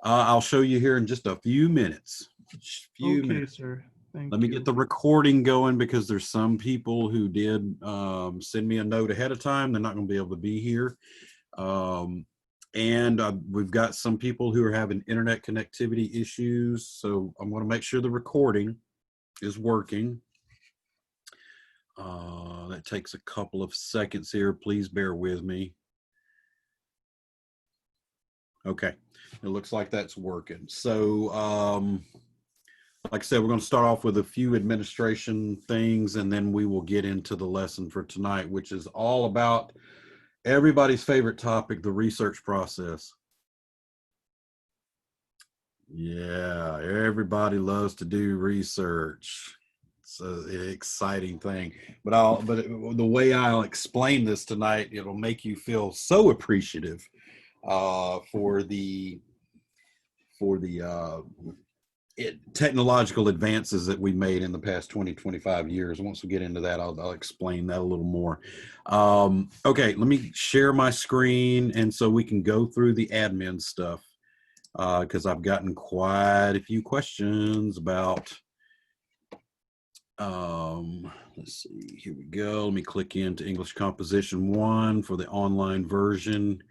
I'll show you here in just a few minutes. Okay, sir. Let Thank me get you. the recording going because there's some people who did send me a note ahead of time. They're not going to be able to be here. And we've got some people who are having internet connectivity issues. So I'm going to make sure the recording is working. That takes a couple of seconds here. Please bear with me. Okay, it looks like that's working. So, like I said, we're going to start off with a few administration things, and then we will get into the lesson for tonight, which is all about everybody's favorite topic, the research process. Yeah, everybody loves to do research. It's an exciting thing. But the way I'll explain this tonight, it'll make you feel so appreciative for the technological advances that we made in the past 20, 25 years. Once we get into that, I'll explain that a little more. Okay, let me share my screen, and so we can go through the admin stuff, because I've gotten quite a few questions about, let's see, here we go. Let me click into English Composition 1 for the online version,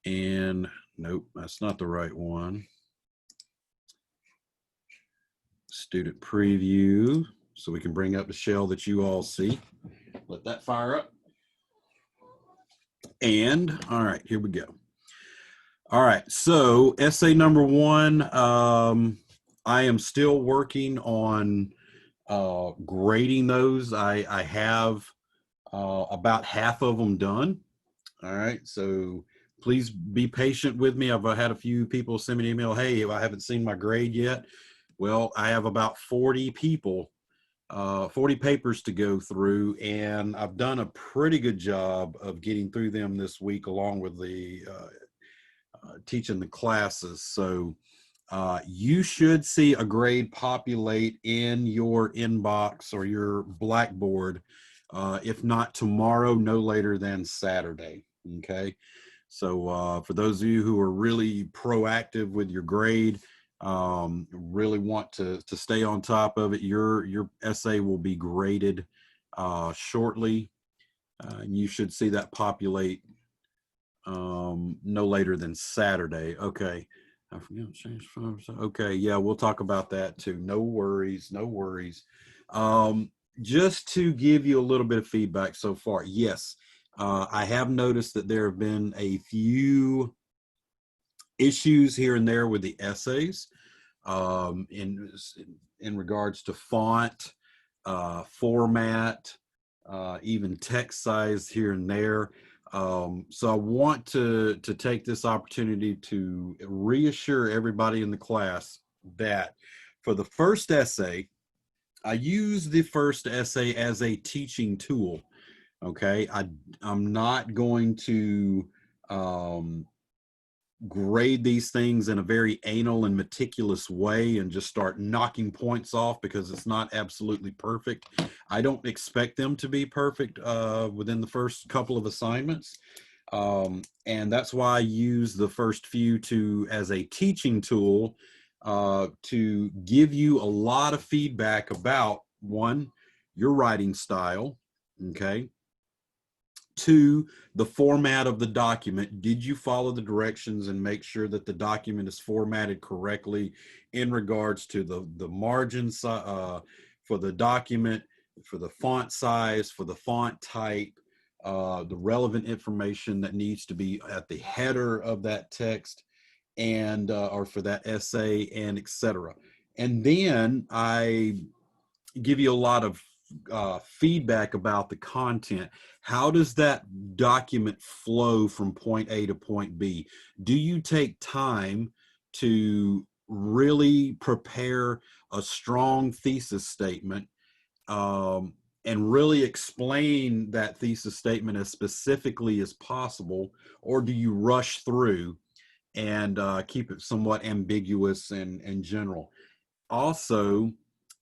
and nope, that's not the right one. Student preview, so we can bring up the shell that you all see. Let that fire up. And all right, here we go. All right, so essay number 1, I am still working on grading those. I have about half of them done. All right, so please be patient with me. I've had a few people send me an email, hey, I haven't seen my grade yet. Well, I have about 40 people, 40 papers to go through, and I've done a pretty good job of getting through them this week, along with the teaching the classes. So you should see a grade populate in your inbox or your Blackboard, if not tomorrow, no later than Saturday. Okay. So for those of you who are really proactive with your grade, really want to stay on top of it, your essay will be graded shortly. You should see that populate no later than Saturday. Okay. I forget. Okay. Yeah, we'll talk about that too. No worries. No worries. Just to give you a little bit of feedback so far. Yes. I have noticed that there have been a few issues here and there with the essays, in regards to font, format, even text size here and there. So I want to take this opportunity to reassure everybody in the class that for the first essay, I use the first essay as a teaching tool. Okay, I'm not going to grade these things in a very anal and meticulous way and just start knocking points off because it's not absolutely perfect. I don't expect them to be perfect within the first couple of assignments. And that's why I use the first few as a teaching tool to give you a lot of feedback about, 1, your writing style, okay? 2, the format of the document. Did you follow the directions and make sure that the document is formatted correctly in regards to the margins for the document, for the font size, for the font type, the relevant information that needs to be at the header of that text, and or for that essay, and etc. And then I give you a lot of feedback about the content. How does that document flow from point A to point B? Do you take time to really prepare a strong thesis statement, and really explain that thesis statement as specifically as possible, or do you rush through and keep it somewhat ambiguous and general? Also,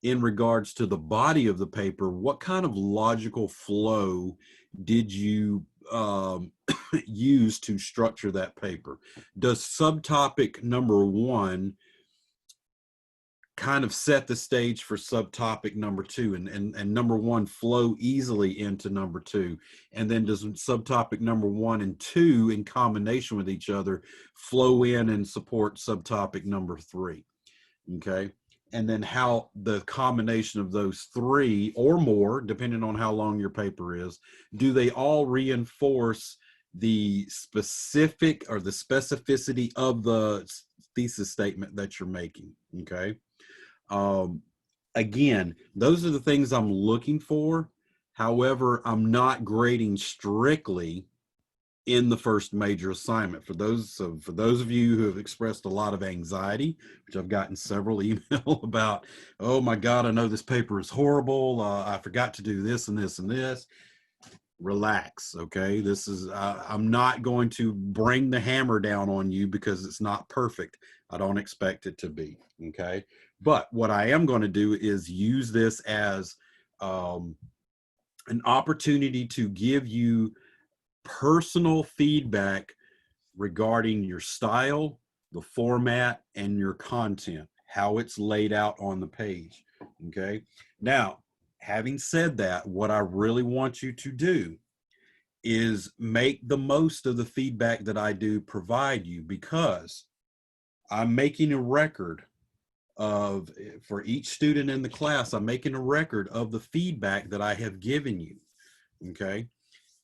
in regards to the body of the paper, what kind of logical flow did you use to structure that paper? Does subtopic number 1 kind of set the stage for subtopic number 2, and number 1 flow easily into number 2? And then does subtopic number 1 and 2 in combination with each other flow in and support subtopic number 3? Okay. And then how the combination of those 3 or more, depending on how long your paper is, do they all reinforce the specific or the specificity of the thesis statement that you're making? Okay. Again, those are the things I'm looking for. However, I'm not grading strictly in the first major assignment. For those of you who have expressed a lot of anxiety, which I've gotten several emails about, oh my God, I know this paper is horrible. I forgot to do this and this and this. Relax, okay? This is, I'm not going to bring the hammer down on you because it's not perfect. I don't expect it to be, okay? But what I am going to do is use this as an opportunity to give you personal feedback regarding your style, the format, and your content, how it's laid out on the page, okay? Now, having said that, what I really want you to do is make the most of the feedback that I do provide you, because I'm making a record of, for each student in the class, I'm making a record of the feedback that I have given you, okay?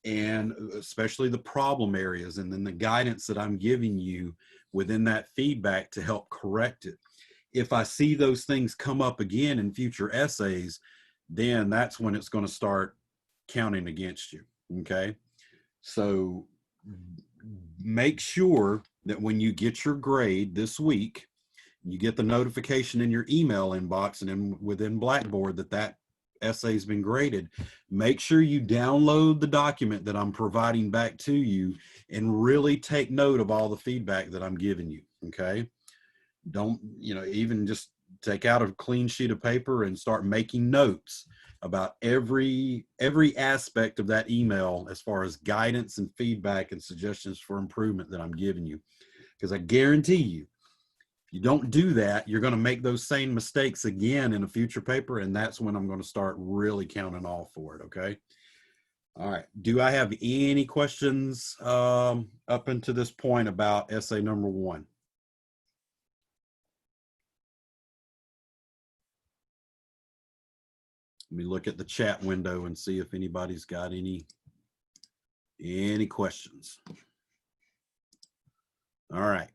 And especially the problem areas, and then the guidance that I'm giving you within that feedback to help correct it. If I see those things come up again in future essays, then that's when it's going to start counting against you, okay? So make sure that when you get your grade this week, you get the notification in your email inbox and then within Blackboard that essay has been graded. Make sure you download the document that I'm providing back to you and really take note of all the feedback that I'm giving you, okay? Don't, even just take out a clean sheet of paper and start making notes about every aspect of that email as far as guidance and feedback and suggestions for improvement that I'm giving you. Because I guarantee you, if you don't do that, you're going to make those same mistakes again in a future paper, and that's when I'm going to start really counting off for it, okay? All right. Do I have any questions up until this point about essay number 1? Let me look at the chat window and see if anybody's got any questions. All right.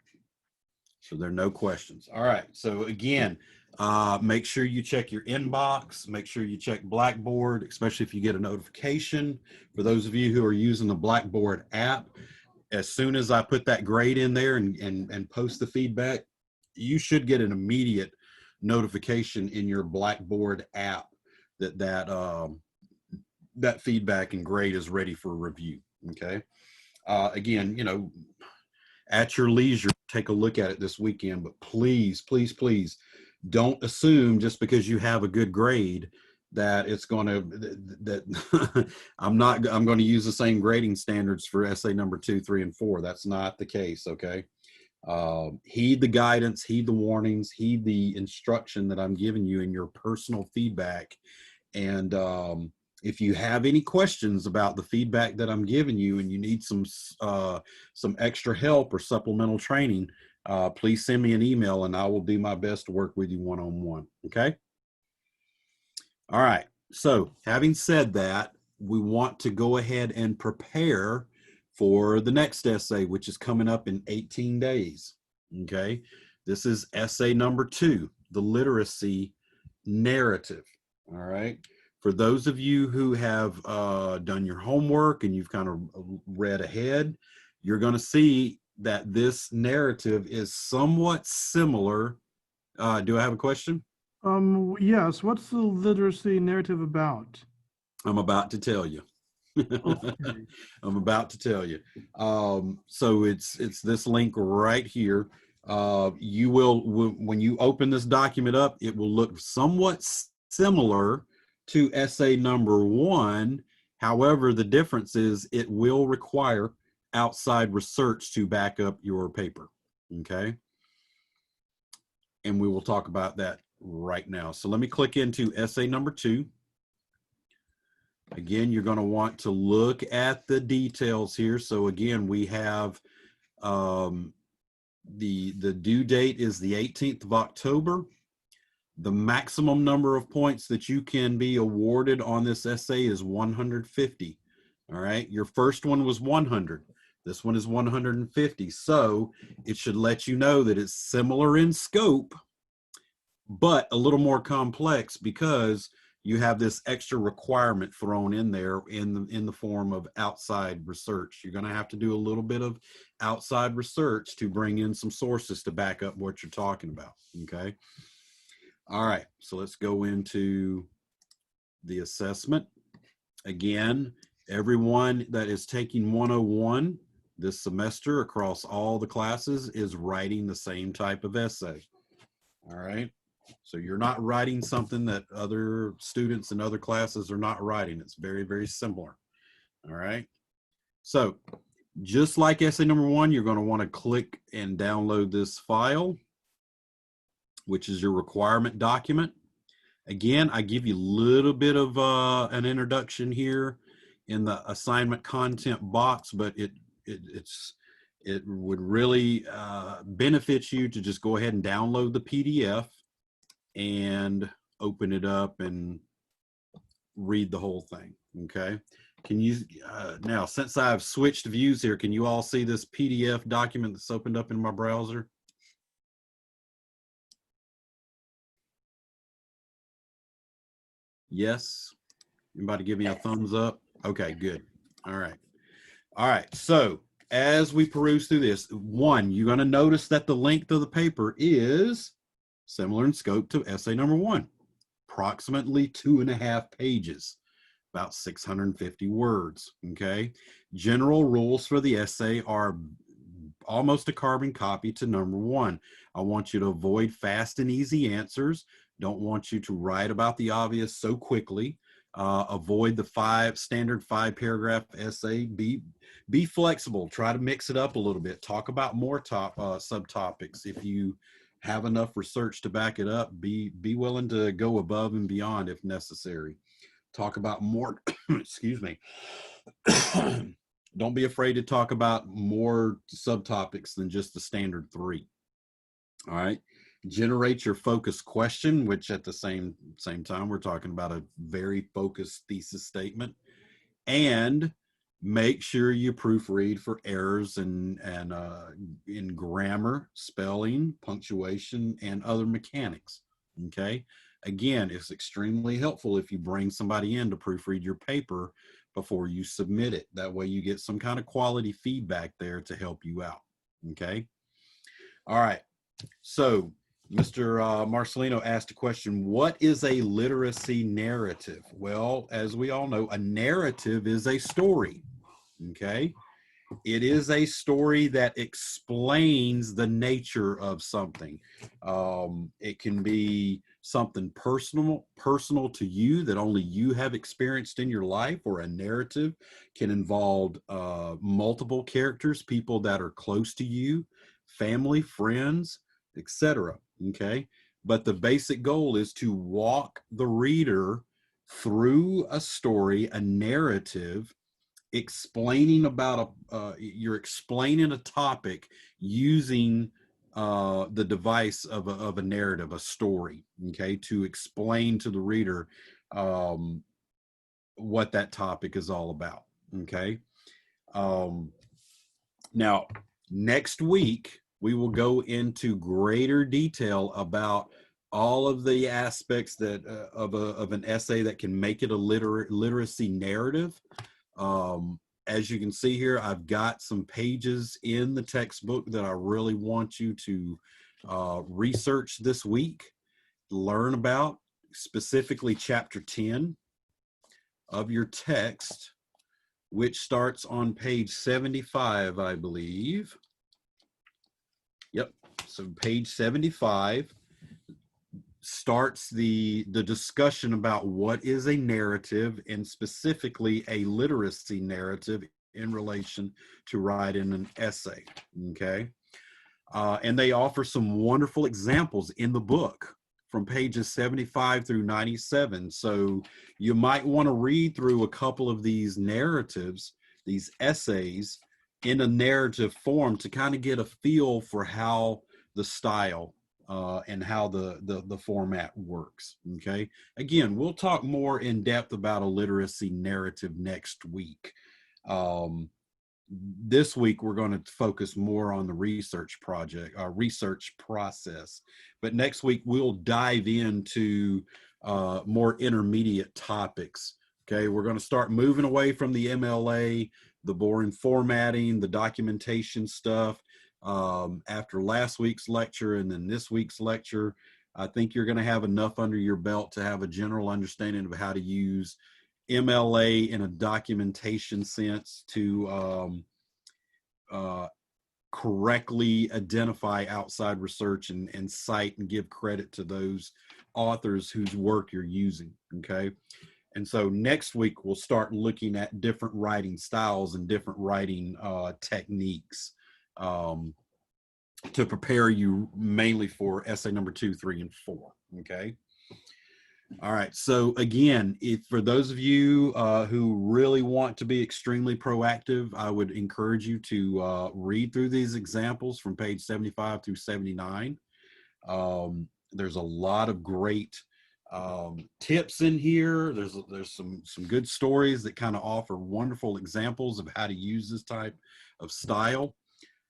So there are no questions. All right. So again, make sure you check your inbox. Make sure you check Blackboard, especially if you get a notification. For those of you who are using the Blackboard app, as soon as I put that grade in there and post the feedback, you should get an immediate notification in your Blackboard app that feedback and grade is ready for review. Okay. Again, at your leisure, take a look at it this weekend, but please, please, please don't assume just because you have a good grade that it's going to, that I'm going to use the same grading standards for essay number 2, 3, and 4. That's not the case. Okay. Heed the guidance, heed the warnings, heed the instruction that I'm giving you in your personal feedback. And if you have any questions about the feedback that I'm giving you and you need some extra help or supplemental training, please send me an email and I will do my best to work with you one-on-one. Okay. All right. So having said that, we want to go ahead and prepare for the next essay, which is coming up in 18 days. Okay. This is essay number 2, the literacy narrative. All right. For those of you who have done your homework and you've kind of read ahead, you're going to see that this narrative is somewhat similar. Do I have a question? Yes. What's the literacy narrative about? I'm about to tell you. Okay. I'm about to tell you. So it's this link right here. You will, when you open this document up, it will look somewhat similar to essay number 1. However, the difference is it will require outside research to back up your paper, okay? And we will talk about that right now. So let me click into essay number 2. Again, you're going to want to look at the details here. So again, we have the due date is the 18th of October. The maximum number of points that you can be awarded on this essay is 150. All right, your first one was 100. This one is 150. So it should let you know that it's similar in scope, but a little more complex because you have this extra requirement thrown in there in the form of outside research. You're going to have to do a little bit of outside research to bring in some sources to back up what you're talking about, okay? All right, so let's go into the assessment. Again, everyone that is taking 101 this semester across all the classes is writing the same type of essay, all right? So you're not writing something that other students in other classes are not writing. It's very, very similar, all right? So just like essay number 1, you're going to want to click and download this file, which is your requirement document. Again, I give you a little bit of an introduction here in the assignment content box, but it would really benefit you to just go ahead and download the PDF and open it up and read the whole thing, okay? Can you, now since I've switched views here, can you all see this PDF document that's opened up in my browser? Yes? Anybody give me a thumbs up? Okay, good. All right. All right, so as we peruse through this, one, you're gonna notice that the length of the paper is similar in scope to essay number 1, approximately 2.5 pages, about 650 words, okay? General rules for the essay are almost a carbon copy to number 1. I want you to avoid fast and easy answers. Don't want you to write about the obvious so quickly. Avoid the standard 5-paragraph essay. Be flexible. Try to mix it up a little bit. Talk about more subtopics. If you have enough research to back it up, be willing to go above and beyond if necessary. Talk about more, excuse me. Don't be afraid to talk about more subtopics than just the standard 3. All right. Generate your focused question, which at the same time, we're talking about a very focused thesis statement. And make sure you proofread for errors in grammar, spelling, punctuation, and other mechanics, okay? Again, it's extremely helpful if you bring somebody in to proofread your paper before you submit it. That way you get some kind of quality feedback there to help you out, okay? All right, so Mr. Marcelino asked a question, what is a literacy narrative? Well, as we all know, a narrative is a story, okay? It is a story that explains the nature of something. It can be something personal to you that only you have experienced in your life, or a narrative can involve multiple characters, people that are close to you, family, friends, etc. Okay, but the basic goal is to walk the reader through a story, a narrative, explaining about you're explaining a topic using the device of a narrative, a story, okay, to explain to the reader what that topic is all about, okay? Now, next week, we will go into greater detail about all of the aspects that of an essay that can make it a literacy narrative. As you can see here, I've got some pages in the textbook that I really want you to research this week, learn about, specifically chapter 10 of your text, which starts on page 75, I believe. Yep, so page 75. starts the discussion about what is a narrative, and specifically a literacy narrative in relation to writing an essay. Okay. And they offer some wonderful examples in the book from pages 75 through 97. So you might want to read through a couple of these narratives, these essays, in a narrative form to kind of get a feel for how the style and how the format works. Okay. Again, we'll talk more in depth about a literacy narrative next week. This week we're going to focus more on the research process, but next week we'll dive into more intermediate topics. Okay, we're going to start moving away from the MLA, the boring formatting, the documentation stuff. After last week's lecture and then this week's lecture, I think you're going to have enough under your belt to have a general understanding of how to use MLA in a documentation sense to correctly identify outside research and cite and give credit to those authors whose work you're using. Okay. And so next week we'll start looking at different writing styles and different writing techniques to prepare you mainly for essay number 2, 3, and 4. Okay. All right. So again, if for those of you who really want to be extremely proactive, I would encourage you to read through these examples from page 75 through 79. There's a lot of great tips in here. There's some good stories that kind of offer wonderful examples of how to use this type of style.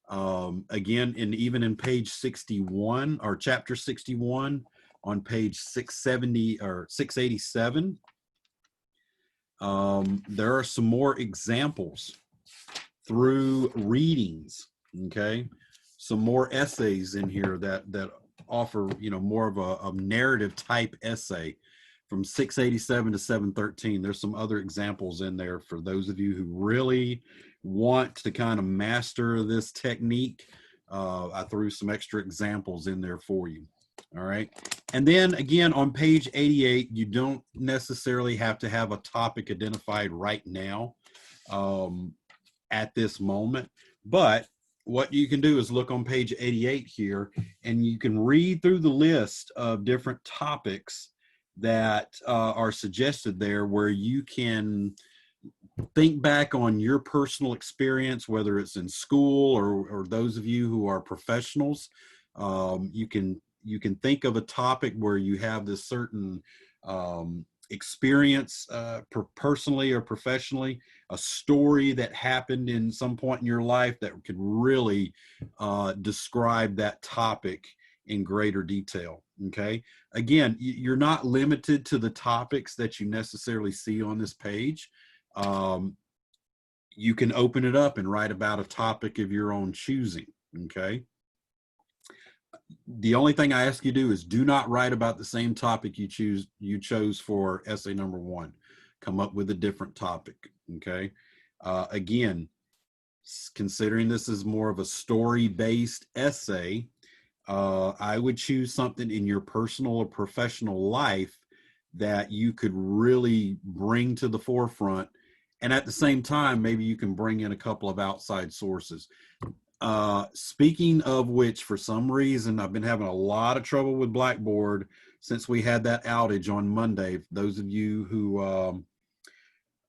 Again, even in page 61 or chapter 61 on page 670 or 687, there are some more examples through readings. Okay, some more essays in here that offer more of a narrative type essay from 687 to 713. There's some other examples in there for those of you who really want to kind of master this technique. I threw some extra examples in there for you. All right. And then again, on page 88, you don't necessarily have to have a topic identified right now at this moment. But what you can do is look on page 88 here, and you can read through the list of different topics that are suggested there, where you can think back on your personal experience, whether it's in school or those of you who are professionals. You can think of a topic where you have this certain experience personally or professionally, a story that happened in some point in your life that could really describe that topic in greater detail. Okay. Again, you're not limited to the topics that you necessarily see on this page. You can open it up and write about a topic of your own choosing. Okay. The only thing I ask you to do is do not write about the same topic you chose for essay number 1. Come up with a different topic. Okay. Again, considering this is more of a story-based essay, I would choose something in your personal or professional life that you could really bring to the forefront. And at the same time, maybe you can bring in a couple of outside sources. Speaking of which, for some reason, I've been having a lot of trouble with Blackboard since we had that outage on Monday. For those of you who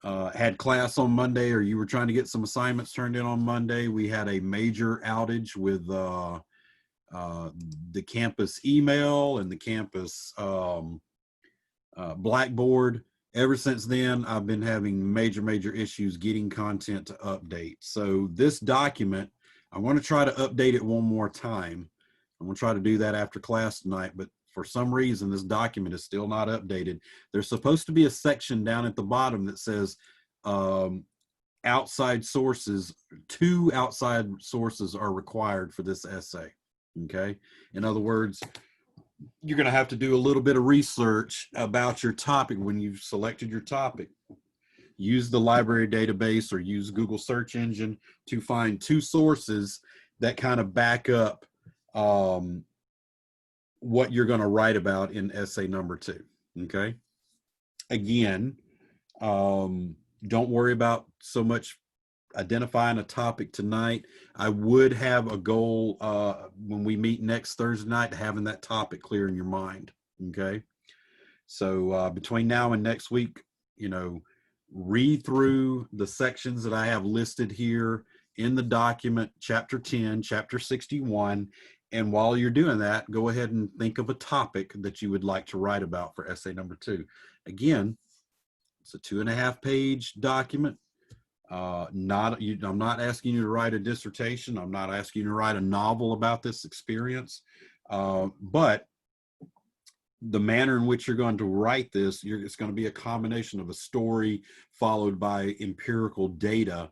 had class on Monday, or you were trying to get some assignments turned in on Monday, we had a major outage with the campus email and the campus Blackboard. Ever since then, I've been having major issues getting content to update. So this document, I want to try to update it one more time. I'm going to try to do that after class tonight, but for some reason, this document is still not updated. There's supposed to be a section down at the bottom that says outside sources. 2 outside sources are required for this essay. Okay. In other words, you're going to have to do a little bit of research about your topic when you've selected your topic. Use the library database or use Google search engine to find 2 sources that kind of back up what you're going to write about in essay number 2. Okay. Again, don't worry about so much identifying a topic tonight. I would have a goal when we meet next Thursday night, having that topic clear in your mind. Okay. So between now and next week, read through the sections that I have listed here in the document, chapter 10, chapter 61. And while you're doing that, go ahead and think of a topic that you would like to write about for essay number 2. Again, it's a 2.5-page document. I'm not asking you to write a dissertation. I'm not asking you to write a novel about this experience. But the manner in which you're going to write this, it's going to be a combination of a story followed by empirical data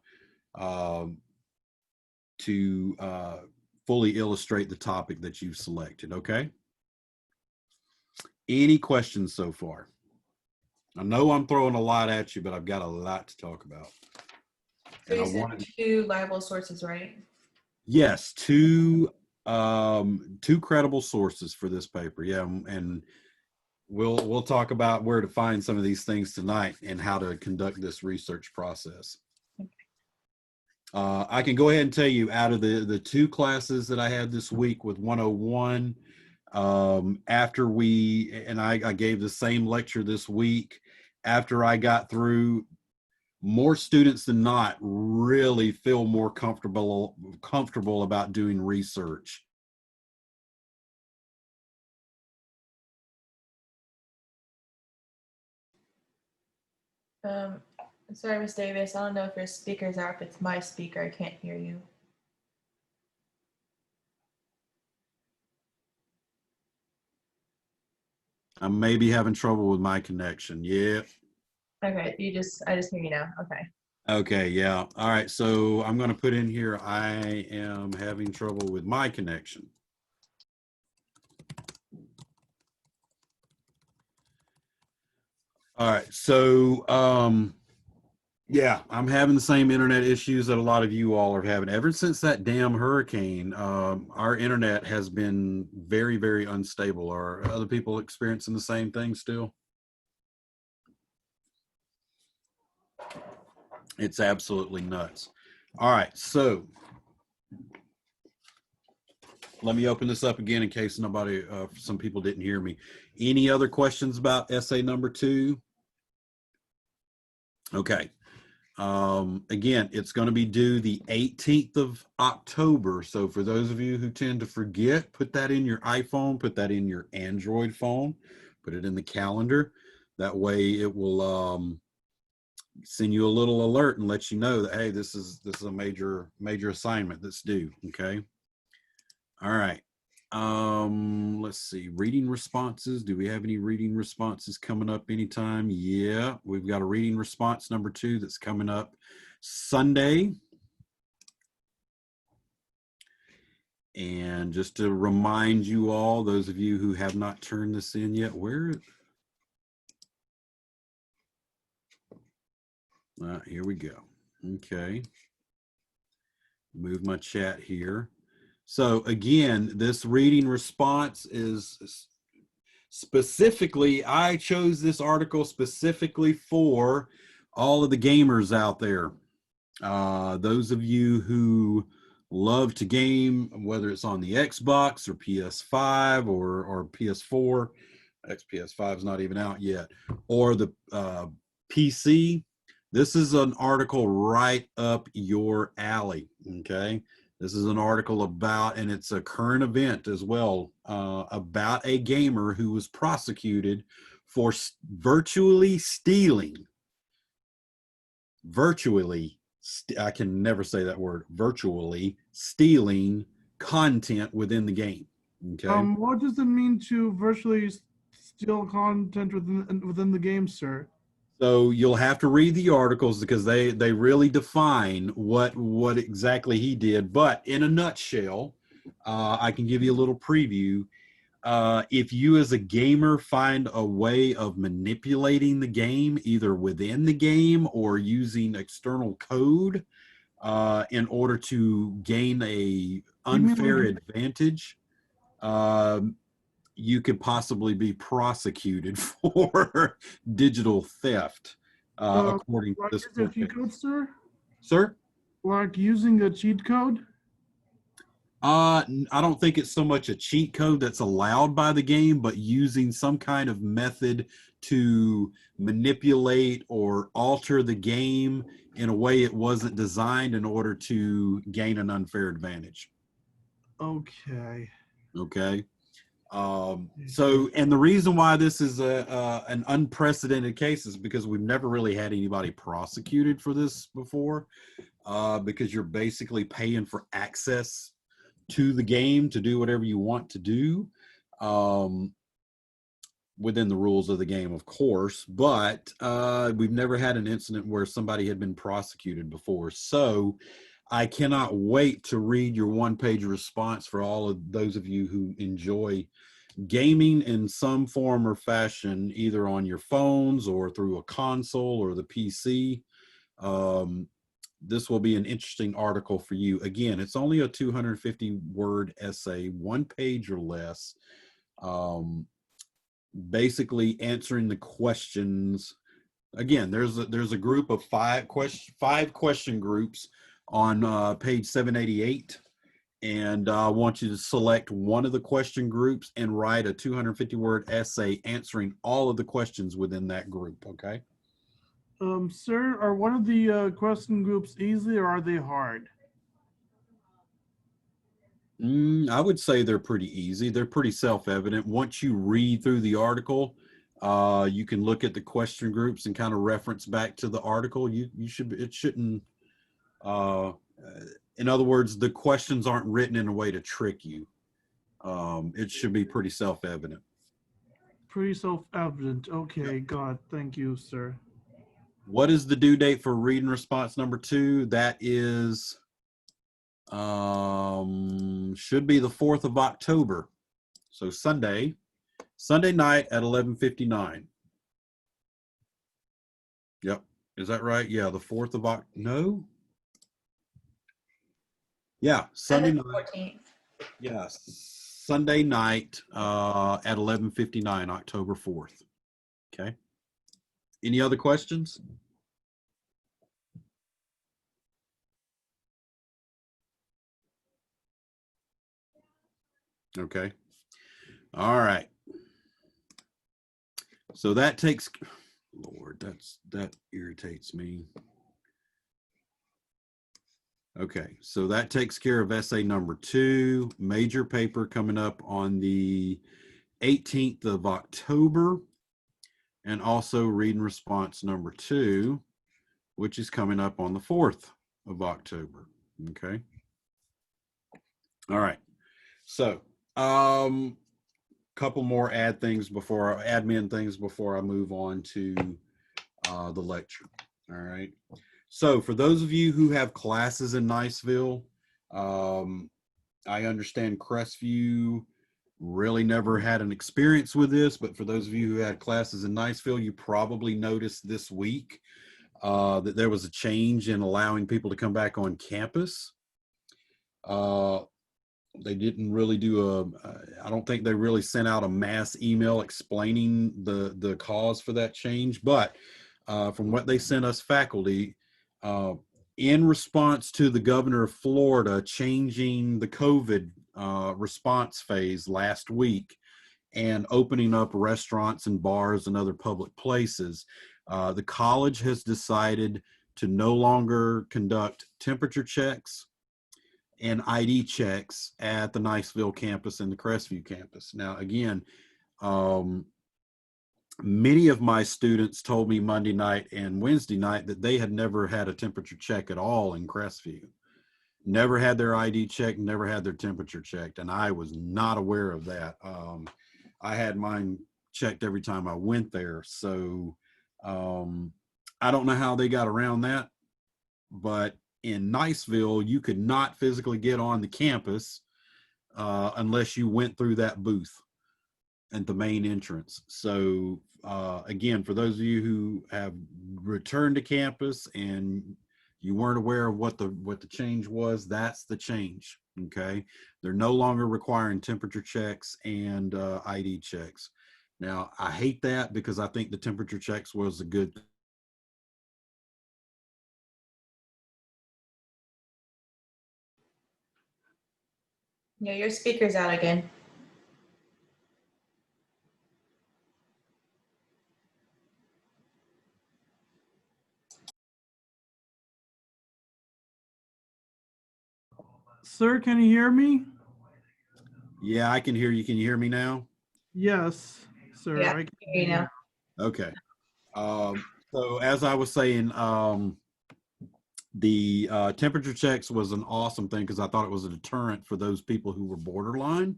to fully illustrate the topic that you've selected. Okay. Any questions so far? I know I'm throwing a lot at you, but I've got a lot to talk about. So you said 2 liable sources, right? Yes, two credible sources for this paper. Yeah, and we'll talk about where to find some of these things tonight and how to conduct this research process. I can go ahead and tell you, out of the 2 classes that I had this week with 101, after I gave the same lecture this week, after I got through, more students than not really feel more comfortable about doing research. Sorry, Ms. Davis, I don't know if your speaker's out. If it's my speaker, I can't hear you. I may be having trouble with my connection. Yeah. Okay, I just hear you now. Okay. Okay, yeah. All right, so I'm going to put in here, I am having trouble with my connection. All right, so yeah, I'm having the same internet issues that a lot of you all are having. Ever since that damn hurricane, our internet has been very, very unstable. Are other people experiencing the same thing still? It's absolutely nuts. All right, so let me open this up again in case some people didn't hear me. Any other questions about essay number 2? Okay. Again, it's going to be due the 18th of October. So for those of you who tend to forget, put that in your iPhone, put that in your Android phone, put it in the calendar. That way it will send you a little alert and let you know that, hey, this is a major assignment that's due. Okay. All right. Let's see, reading responses. Do we have any reading responses coming up anytime? Yeah, we've got a reading response number 2 that's coming up Sunday. And just to remind you all, those of you who have not turned this in yet, here we go. Okay. Move my chat here. So again, this reading response is specifically, I chose this article specifically for all of the gamers out there. Those of you who love to game, whether it's on the Xbox or PS5 or PS4, PS5 is not even out yet, or the PC, this is an article right up your alley, okay? This is an article about, and it's a current event as well, about a gamer who was prosecuted for virtually stealing, I can never say that word, virtually stealing content within the game. Okay. What does it mean to virtually steal content within the game, sir? So you'll have to read the articles because they really define what exactly he did. But in a nutshell, I can give you a little preview. If you as a gamer find a way of manipulating the game, either within the game or using external code in order to gain a unfair advantage, you could possibly be prosecuted for digital theft, according to Like this is there court cheat case. code, sir? Sir? Like using a cheat code? I don't think it's so much a cheat code that's allowed by the game, but using some kind of method to manipulate or alter the game in a way it wasn't designed in order to gain an unfair advantage. Okay. Okay. So, and the reason why this is an unprecedented case is because we've never really had anybody prosecuted for this before, because you're basically paying for access to the game to do whatever you want to do, within the rules of the game, of course, but we've never had an incident where somebody had been prosecuted before. So I cannot wait to read your one-page response for all of those of you who enjoy gaming in some form or fashion, either on your phones or through a console or the PC. This will be an interesting article for you. Again, it's only a 250-word essay, 1 page or less, basically answering the questions. Again, there's a group of five question groups on page 788. And I want you to select one of the question groups and write a 250-word essay answering all of the questions within that group, okay? Sir, are one of the question groups easy or are they hard? I would say they're pretty easy. They're pretty self-evident. Once you read through the article, you can look at the question groups and kind of reference back to the article. It shouldn't, in other words, the questions aren't written in a way to trick you. It should be pretty self-evident. Pretty self-evident. Okay, God, thank you, sir. What is the due date for reading response number 2? That is, should be the 4th of October. So Sunday night at 11:59. Yep. Is that right? Yeah, the 4th of October. No. Yeah, Sunday night. 14th. Yeah, Sunday night at 11:59, October 4th. Okay. Any other questions? Okay. All right. So that takes, Lord, that irritates me. Okay, so that takes care of essay number 2, major paper coming up on the 18th of October, and also reading response number 2, which is coming up on the 4th of October. Okay. All right. So, couple more admin things before I move on to the lecture. All right. So for those of you who have classes in Niceville, I understand Crestview really never had an experience with this, but for those of you who had classes in Niceville, you probably noticed this week that there was a change in allowing people to come back on campus. They didn't really do I don't think they really sent out a mass email explaining the cause for that change, but from what they sent us faculty, in response to the governor of Florida changing the COVID response phase last week and opening up restaurants and bars and other public places, the college has decided to no longer conduct temperature checks and ID checks at the Niceville campus and the Crestview campus. Now, again, many of my students told me Monday night and Wednesday night that they had never had a temperature check at all in Crestview. Never had their ID checked, never had their temperature checked, and I was not aware of that. I had mine checked every time I went there, so I don't know how they got around that, but in Niceville, you could not physically get on the campus unless you went through that booth at the main entrance. So again, for those of you who have returned to campus and you weren't aware of what the change was, that's the change. Okay, they're no longer requiring temperature checks and ID checks. Now, I hate that because I think the temperature checks was a good. Yeah, your speaker's out again. Sir, can you hear me? Yeah, I can hear you. Can you hear me now? Yes, sir. Yeah, I can you know. Okay. So as I was saying, the temperature checks was an awesome thing because I thought it was a deterrent for those people who were borderline.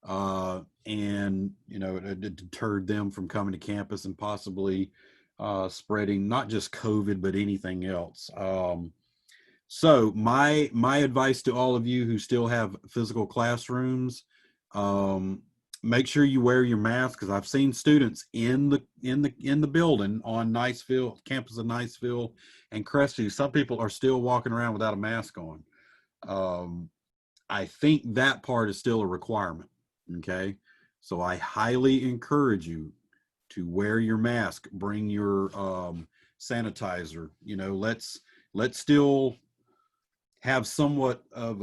And, you know, it deterred them from coming to campus and possibly spreading not just COVID, but anything else. So my advice to all of you who still have physical classrooms, make sure you wear your mask because I've seen students in the building on Niceville, campus of Niceville and Crestview. Some people are still walking around without a mask on. I think that part is still a requirement. Okay, so I highly encourage you to wear your mask, bring your sanitizer. You know, let's still have somewhat of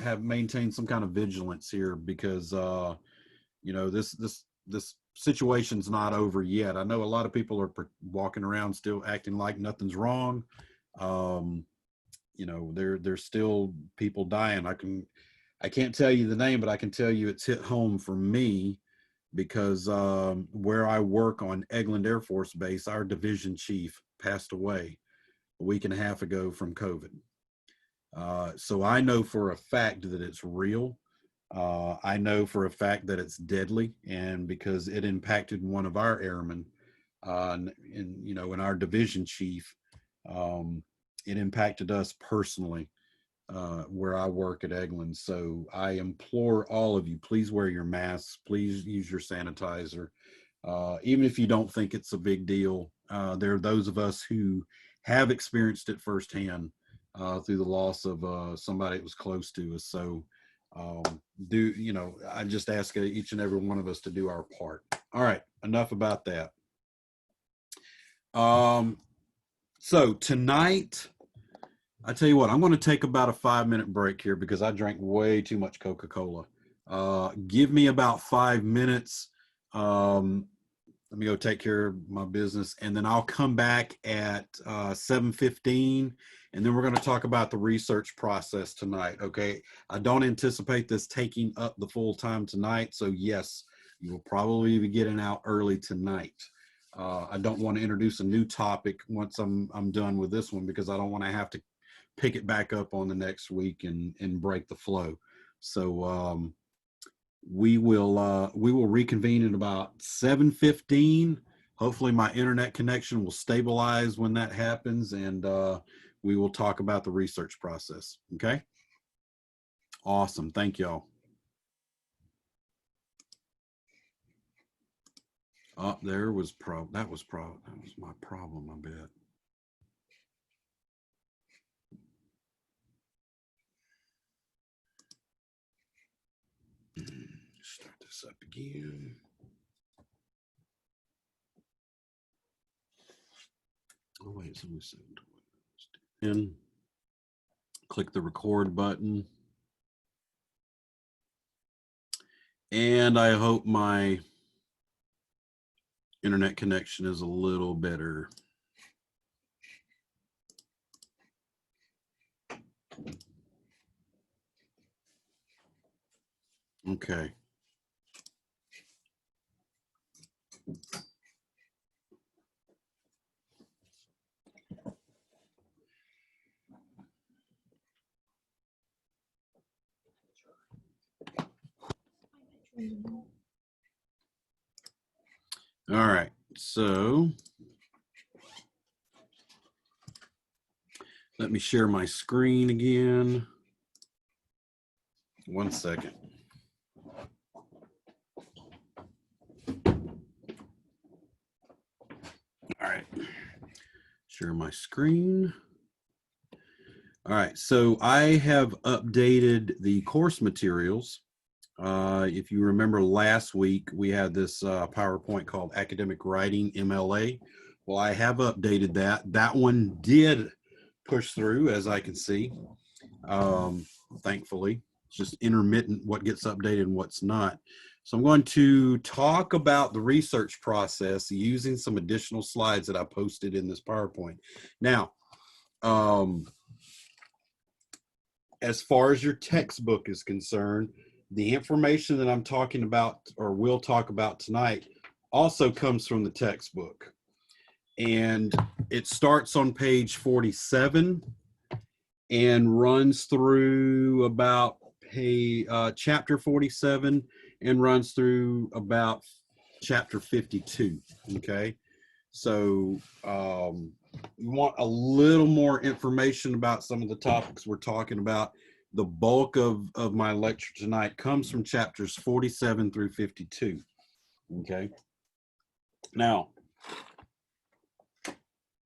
have maintained some kind of vigilance here because you know this situation's not over yet. I know a lot of people are walking around still acting like nothing's wrong. You know, there's still people dying. I can't tell you the name, but I can tell you it's hit home for me because where I work on Eglin Air Force Base, our division chief passed away a week and a half ago from COVID. So I know for a fact that it's real. I know for a fact that it's deadly, and because it impacted one of our airmen, you know, in our division chief, it impacted us personally where I work at Eglin. So I implore all of you, please wear your masks, please use your sanitizer. Even if you don't think it's a big deal, there are those of us who have experienced it firsthand through the loss of somebody that was close to us. So you know, I just ask each and every one of us to do our part. All right, enough about that. So tonight, I tell you what, I'm going to take about a 5-minute break here because I drank way too much Coca-Cola. Give me about 5 minutes. Let me go take care of my business, and then I'll come back at 7:15, and then we're going to talk about the research process tonight. Okay, I don't anticipate this taking up the full time tonight, so yes, you will probably be getting out early tonight. I don't want to introduce a new topic once I'm done with this one because I don't want to have to pick it back up on the next week and break the flow. So we will reconvene at about 7:15. Hopefully my internet connection will stabilize when that happens, and we will talk about the research process. Okay, awesome. Thank y'all. There was that was my problem, I bet. Start this up again. Oh wait, so we said and click the record button. And I hope my internet connection is a little better. Okay. All right, so let me share my screen again. 1 second. All right, share my screen. All right, so I have updated the course materials. If you remember last week, we had this PowerPoint called Academic Writing MLA. Well, I have updated that. That one did push through, as I can see, thankfully. It's just intermittent what gets updated and what's not. So I'm going to talk about the research process using some additional slides that I posted in this PowerPoint. Now, as far as your textbook is concerned, the information that I'm talking about or will talk about tonight also comes from the textbook. And it starts on page 47 and runs through about chapter 47 and runs through about chapter 52. Okay. So you want a little more information about some of the topics we're talking about. The bulk of my lecture tonight comes from chapters 47 through 52. Okay. Now,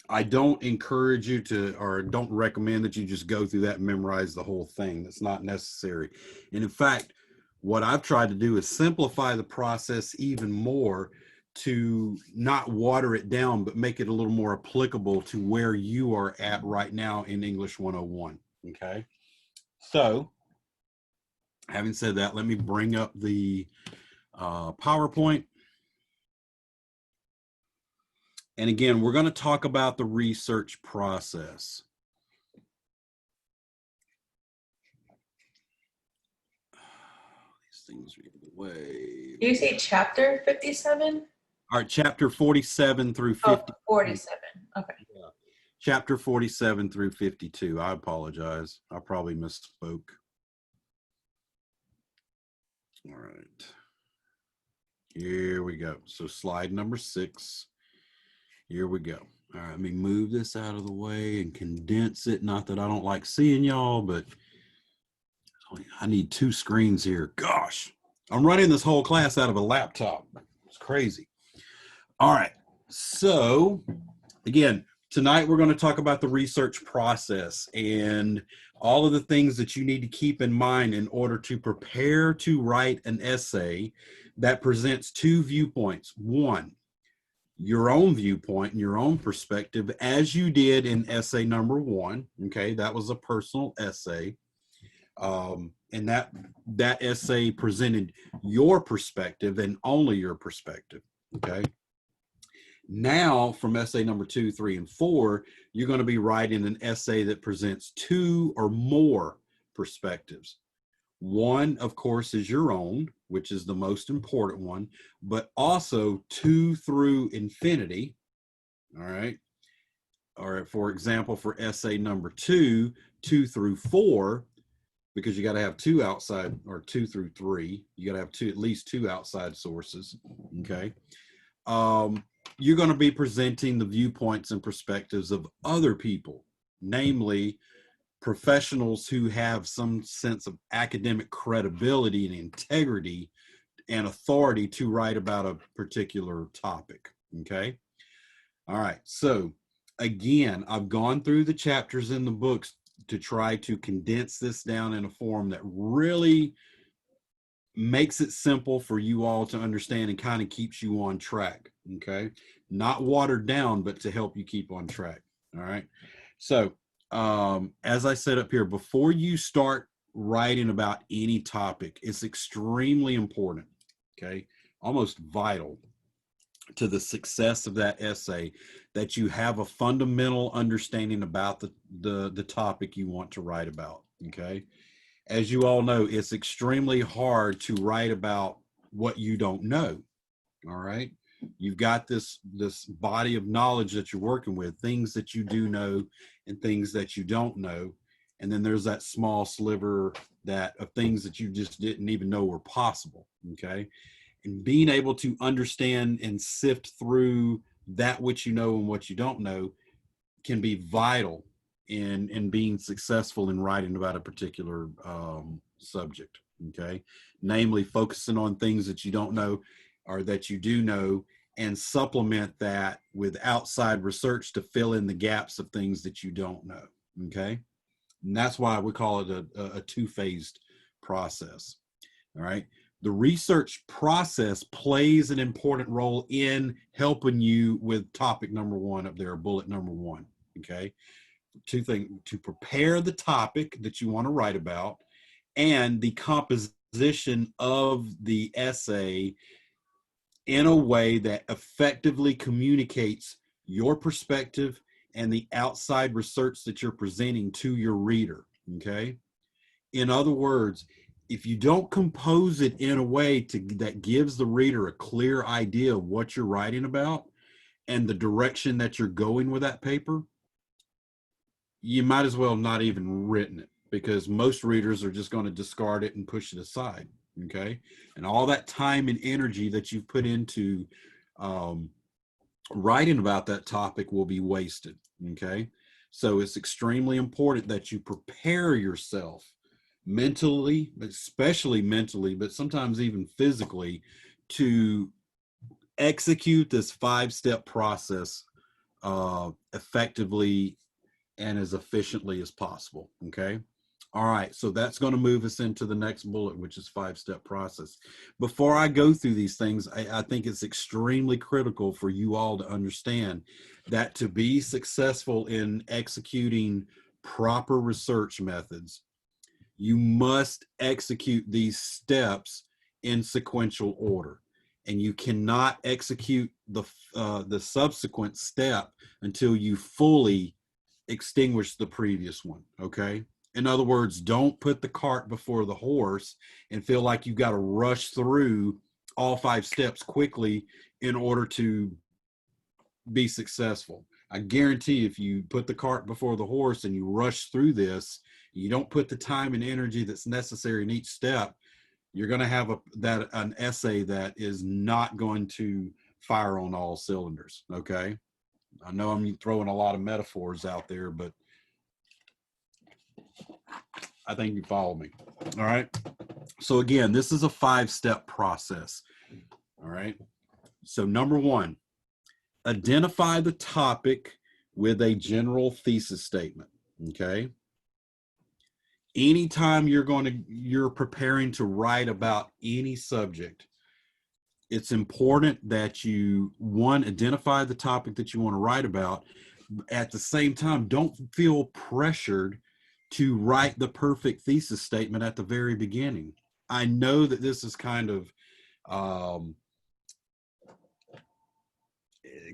I don't encourage you to, or don't recommend that you just go through that and memorize the whole thing. That's not necessary. And in fact, what I've tried to do is simplify the process even more to not water it down, but make it a little more applicable to where you are at right now in English 101. Okay. So having said that, let me bring up the PowerPoint. And again, we're going to talk about the research process. These things are getting away. Do you say chapter 57? All right, chapter 47 through 50. Oh, 47. Okay. Yeah. Chapter 47 through 52. I apologize. I probably misspoke. All right. Here we go. So slide number 6. Here we go. All right, let me move this out of the way and condense it. Not that I don't like seeing y'all, but I need 2 screens here. Gosh, I'm running this whole class out of a laptop. It's crazy. All right, so again, tonight we're going to talk about the research process and all of the things that you need to keep in mind in order to prepare to write an essay that presents 2 viewpoints. One, your own viewpoint and your own perspective, as you did in essay number 1. Okay, that was a personal essay. And that essay presented your perspective and only your perspective. Okay. Now, from essay number 2, 3, and 4, you're going to be writing an essay that presents 2 or more perspectives. One, of course, is your own, which is the most important one, but also 2 through infinity. All right. All right. For example, for essay number 2, 2 through 4, because you got to have 2 outside, or 2 through 3, you got to have at least 2 outside sources. Okay. You're going to be presenting the viewpoints and perspectives of other people, namely professionals who have some sense of academic credibility and integrity and authority to write about a particular topic. Okay. All right. So again, I've gone through the chapters in the books to try to condense this down in a form that really makes it simple for you all to understand and kind of keeps you on track. Okay. Not watered down, but to help you keep on track. All right. So as I said up here, before you start writing about any topic, it's extremely important, okay, almost vital to the success of that essay that you have a fundamental understanding about the topic you want to write about, okay? As you all know, it's extremely hard to write about what you don't know, all right? You've got this body of knowledge that you're working with, things that you do know and things that you don't know. And then there's that small sliver of things that you just didn't even know were possible, okay? And being able to understand and sift through that which you know and what you don't know can be vital in being successful in writing about a particular subject, okay? Namely, focusing on things that you don't know or that you do know, and supplement that with outside research to fill in the gaps of things that you don't know, okay? And that's why we call it a two-phased process. All right. The research process plays an important role in helping you with topic number one up there, bullet number one. Okay. Two things: to prepare the topic that you want to write about, and the composition of the essay in a way that effectively communicates your perspective and the outside research that you're presenting to your reader. Okay. In other words, if you don't compose it in a way that gives the reader a clear idea of what you're writing about and the direction that you're going with that paper, you might as well not even written it, because most readers are just going to discard it and push it aside. Okay. And all that time and energy that you've put into writing about that topic will be wasted. Okay. So it's extremely important that you prepare yourself mentally, especially mentally, but sometimes even physically, to execute this 5-step process effectively and as efficiently as possible. Okay. All right. So that's going to move us into the next bullet, which is 5-step process. Before I go through these things, I think it's extremely critical for you all to understand that to be successful in executing proper research methods, you must execute these steps in sequential order, and you cannot execute the subsequent step until you fully extinguish the previous one. Okay. In other words, don't put the cart before the horse and feel like you got to rush through all 5 steps quickly in order to be successful. I guarantee if you put the cart before the horse and you rush through this, you don't put the time and energy that's necessary in each step, you're going to have an essay that is not going to fire on all cylinders. Okay. I know I'm throwing a lot of metaphors out there, but I think you follow me. All right. So again, this is a 5-step process. All right. So number one, identify the topic with a general thesis statement. Okay. Anytime you're preparing to write about any subject, it's important that you, one, identify the topic that you want to write about. At the same time, don't feel pressured to write the perfect thesis statement at the very beginning. I know that this is kind of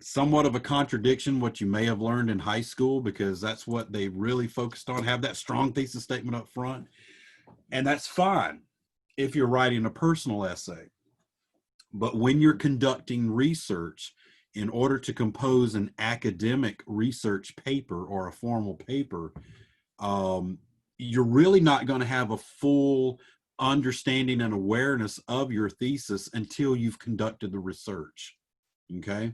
somewhat of a contradiction, what you may have learned in high school, because that's what they really focused on, have that strong thesis statement up front. And that's fine if you're writing a personal essay. But when you're conducting research, in order to compose an academic research paper or a formal paper, you're really not going to have a full understanding and awareness of your thesis until you've conducted the research. Okay.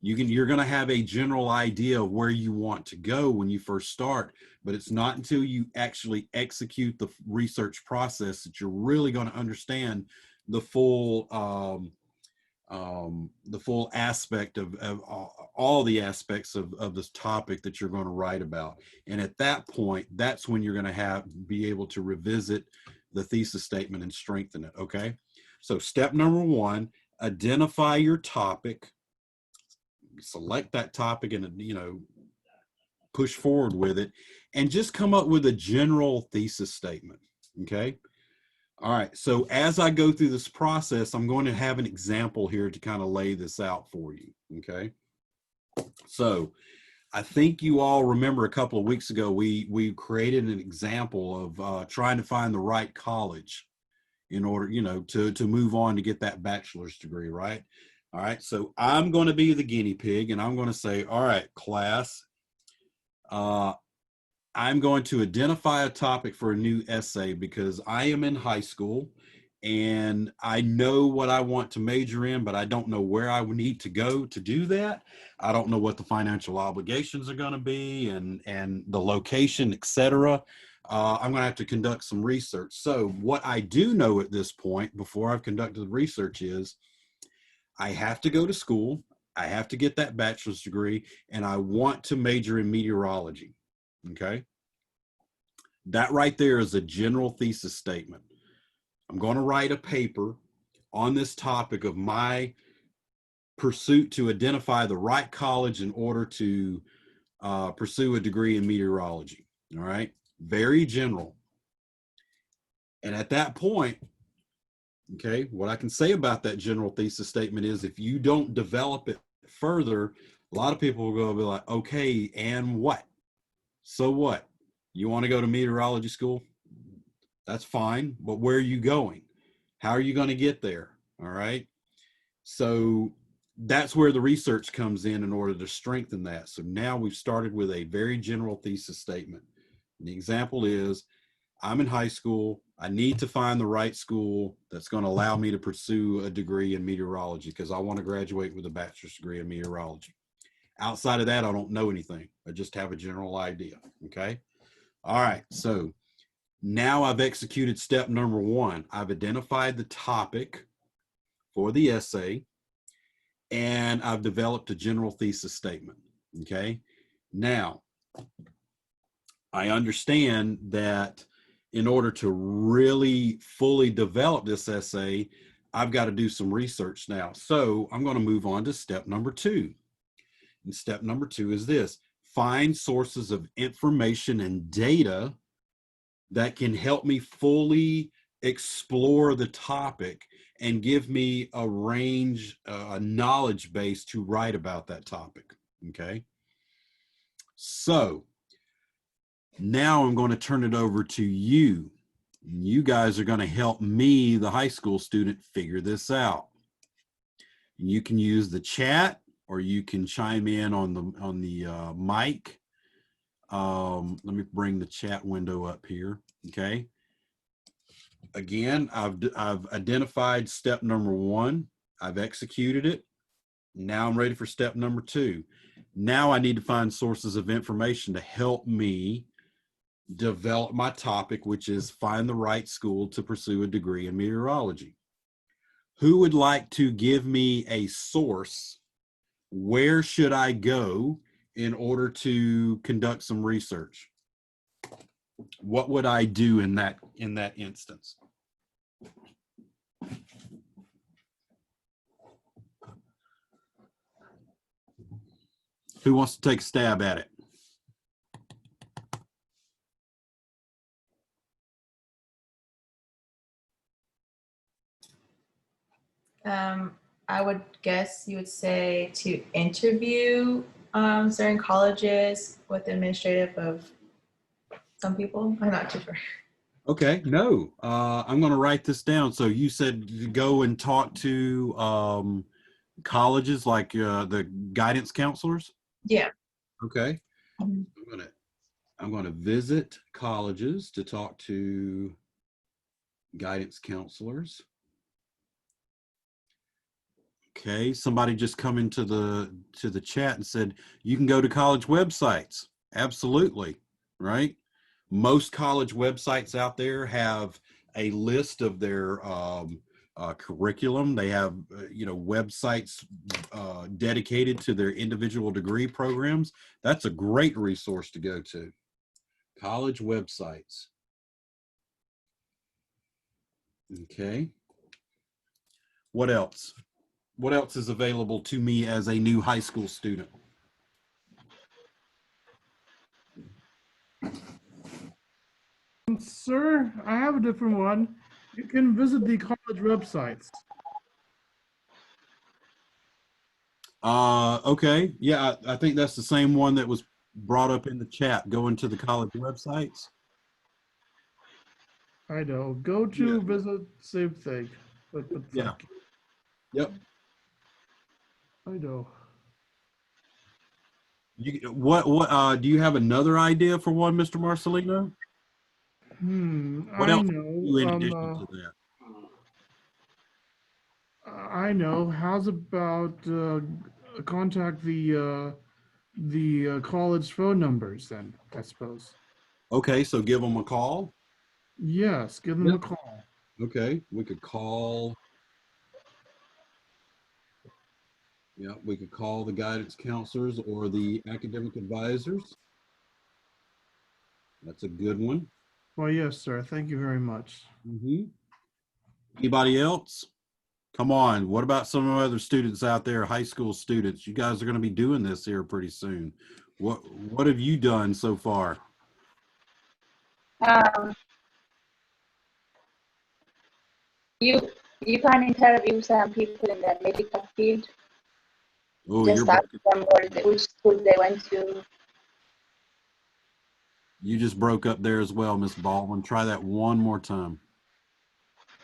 You're going to have a general idea of where you want to go when you first start, but it's not until you actually execute the research process that you're really going to understand the full aspect of all the aspects of this topic that you're going to write about. And at that point, that's when you're going to be able to revisit the thesis statement and strengthen it. Okay. So step number one, identify your topic, select that topic and, push forward with it, and just come up with a general thesis statement. Okay. All right. So as I go through this process, I'm going to have an example here to kind of lay this out for you. Okay. So I think you all remember a couple of weeks ago, we created an example of trying to find the right college in order, to move on to get that bachelor's degree, right? All right. So I'm going to be the guinea pig, and I'm going to say, all right, class, I'm going to identify a topic for a new essay because I am in high school and I know what I want to major in, but I don't know where I would need to go to do that. I don't know what the financial obligations are going to be and the location, etc. I'm going to have to conduct some research. So what I do know at this point, before I've conducted the research, is I have to go to school. I have to get that bachelor's degree, and I want to major in meteorology. Okay. That right there is a general thesis statement. I'm going to write a paper on this topic of my pursuit to identify the right college in order to pursue a degree in meteorology. All right. Very general. And at that point, okay, what I can say about that general thesis statement is if you don't develop it further, a lot of people will go be like, okay, and what? So what? You want to go to meteorology school? That's fine, but where are you going? How are you going to get there? All right. So that's where the research comes in order to strengthen that. So now we've started with a very general thesis statement. And the example is, I'm in high school. I need to find the right school that's going to allow me to pursue a degree in meteorology because I want to graduate with a bachelor's degree in meteorology. Outside of that, I don't know anything. I just have a general idea. Okay. All right. So now I've executed step number one. I've identified the topic for the essay and I've developed a general thesis statement. Okay. Now, I understand that in order to really fully develop this essay, I've got to do some research now. So I'm going to move on to step number two. And step number two is this: find sources of information and data that can help me fully explore the topic and give me a range, a knowledge base to write about that topic. Okay. So now I'm going to turn it over to you. You guys are going to help me, the high school student, figure this out. You can use the chat or you can chime in on the mic. Let me bring the chat window up here. Okay. Again, I've identified step number one. I've executed it. Now I'm ready for step number two. Now I need to find sources of information to help me develop my topic, which is find the right school to pursue a degree in meteorology. Who would like to give me a source? Where should I go in order to conduct some research? What would I do in that instance? Who wants to take a stab at it? I would guess you would say to interview certain colleges with the administrative of some people. I'm not too sure. Okay, no, I'm going to write this down. So you said you go and talk to colleges like the guidance counselors? Yeah. Okay. Mhm. I'm going to visit colleges to talk to guidance counselors. Okay, somebody just come into the chat and said you can go to college websites. Absolutely, right? Most college websites out there have a list of their curriculum. They have websites dedicated to their individual degree programs. That's a great resource to go to. College websites. Okay. What else? What else is available to me as a new high school student? Sir, I have a different one. You can visit the college websites. Okay. Yeah, I think that's the same one that was brought up in the chat. Going to the college websites. I know. Go to visit, same thing. But Yeah. thank you. Yep. I know. What do you have another idea for one, Mr. Marcelino? What I else do know. in addition to that? I know. How's about contact the college phone numbers then, I suppose. Okay, so give them a call. Yes, give them a call. Okay, we could call. Yeah, we could call the guidance counselors or the academic advisors. That's a good one. Well, yes, sir. Thank you very much. Anybody else? Come on. What about some of the other students out there, high school students? You guys are going to be doing this here pretty soon. What have you done so far? Um, you can interview some people in the medical field. Oh, Just ask them which school they went to. you just broke up there as well, Miss Baldwin. Try that one more time.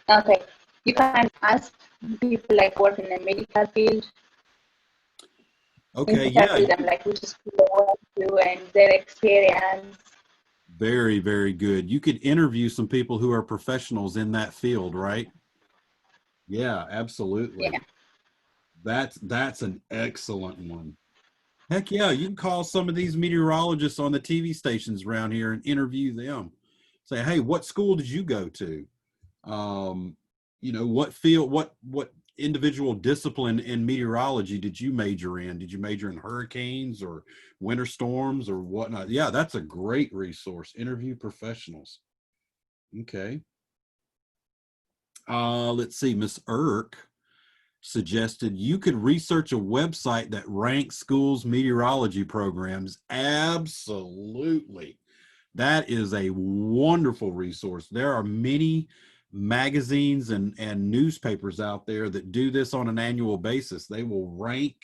Okay, you can ask people like work in the medical field. Okay, Interview yeah. them like which school they went to and their experience. Very, very good. You could interview some people who are professionals in that field, right? Yeah, absolutely. Yeah. That's an excellent one. Heck yeah, you can call some of these meteorologists on the TV stations around here and interview them. Say, hey, what school did you go to? What field, what individual discipline in meteorology did you major in? Did you major in hurricanes or winter storms or whatnot? Yeah, that's a great resource. Interview professionals. Okay. Let's see, Miss Irk suggested you could research a website that ranks schools' meteorology programs. Absolutely. That is a wonderful resource. There are many magazines and newspapers out there that do this on an annual basis. They will rank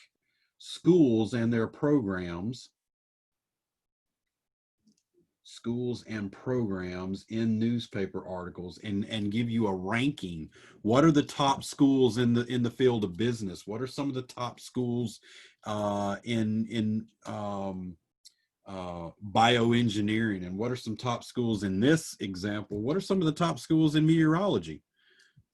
schools and their programs in newspaper articles and give you a ranking. What are the top schools in the field of business? What are some of the top schools in bioengineering? And what are some top schools in this example? What are some of the top schools in meteorology?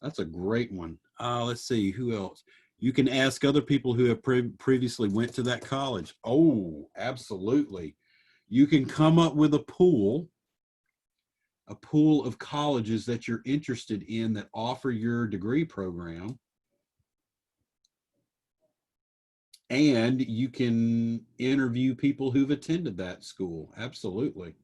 That's a great one. Let's see, who else? You can ask other people who have previously went to that college. Oh, absolutely. You can come up with a pool of colleges that you're interested in that offer your degree program. And you can interview people who've attended that school. Absolutely.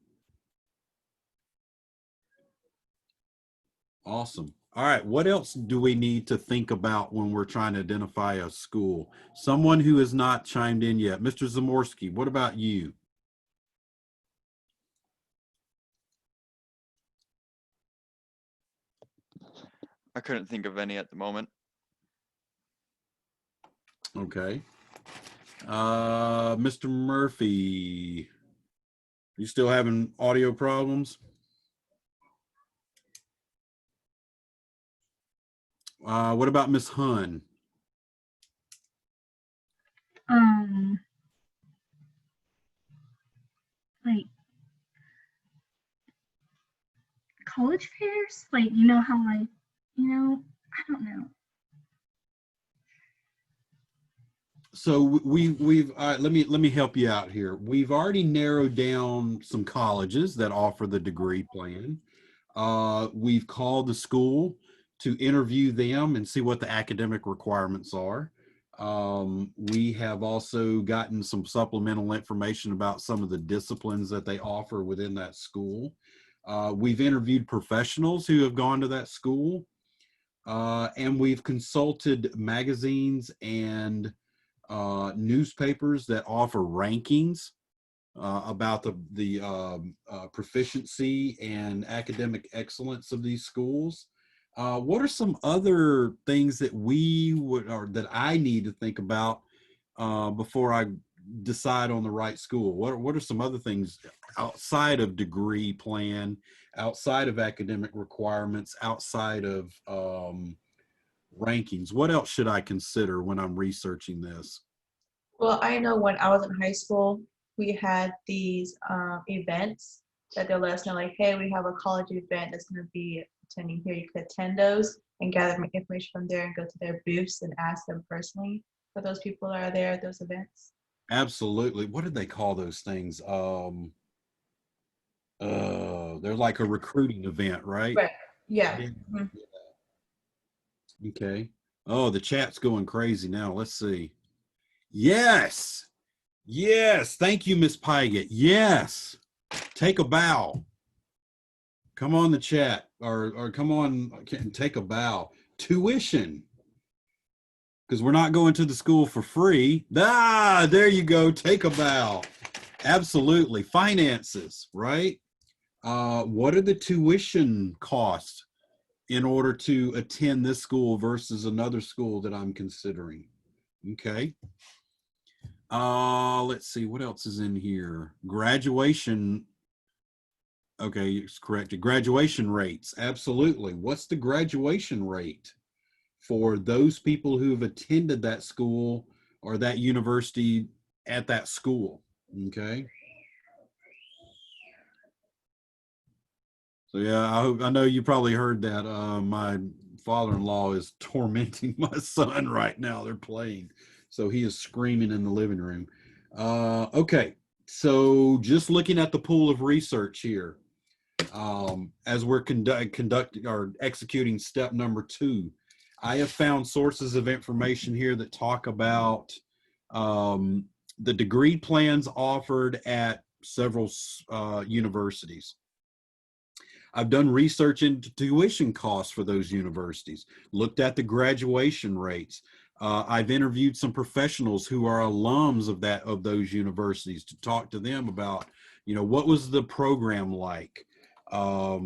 Awesome. All right. What else do we need to think about when we're trying to identify a school? Someone who has not chimed in yet. Mr. Zamorsky, what about you? I couldn't think of any at the moment. Okay. Mr. Murphy, you still having audio problems? What about Miss Hun? Like college fairs, like you know how I don't know. So we've let me help you out here. We've already narrowed down some colleges that offer the degree plan. We've called the school to interview them and see what the academic requirements are. We have also gotten some supplemental information about some of the disciplines that they offer within that school. We've interviewed professionals who have gone to that school, and we've consulted magazines and newspapers that offer rankings about the proficiency and academic excellence of these schools. What are some other things that that I need to think about before I decide on the right school? What are some other things outside of degree plan, outside of academic requirements, outside of rankings? What else should I consider when I'm researching this? Well, I know when I was in high school, we had these events that they'll let us know, like, hey, we have a college event that's going to be attending here. You could attend those and gather information from there and go to their booths and ask them personally for those people that are there at those events. Absolutely. What did they call those things? They're like a recruiting event, right? Right. Yeah. Yeah. Mhm. Okay. Oh, the chat's going crazy now. Let's see. Yes. Yes. Thank you, Miss Pygott. Yes. Take a bow. Come on the chat, or come on and take a bow. Tuition. Because we're not going to the school for free. Ah, there you go. Take a bow. Absolutely. Finances, right? What are the tuition costs in order to attend this school versus another school that I'm considering? Okay. Let's see, what else is in here? Graduation. Okay, it's corrected. Graduation rates. Absolutely. What's the graduation rate for those people who have attended that school or that university at that school? Okay. So yeah, I know you probably heard that. My father-in-law is tormenting my son right now. They're playing. So he is screaming in the living room. Okay, so just looking at the pool of research here, as we're conducting or executing step number 2, I have found sources of information here that talk about the degree plans offered at several universities. I've done research into tuition costs for those universities, looked at the graduation rates. I've interviewed some professionals who are alums of those universities to talk to them about, what was the program like? How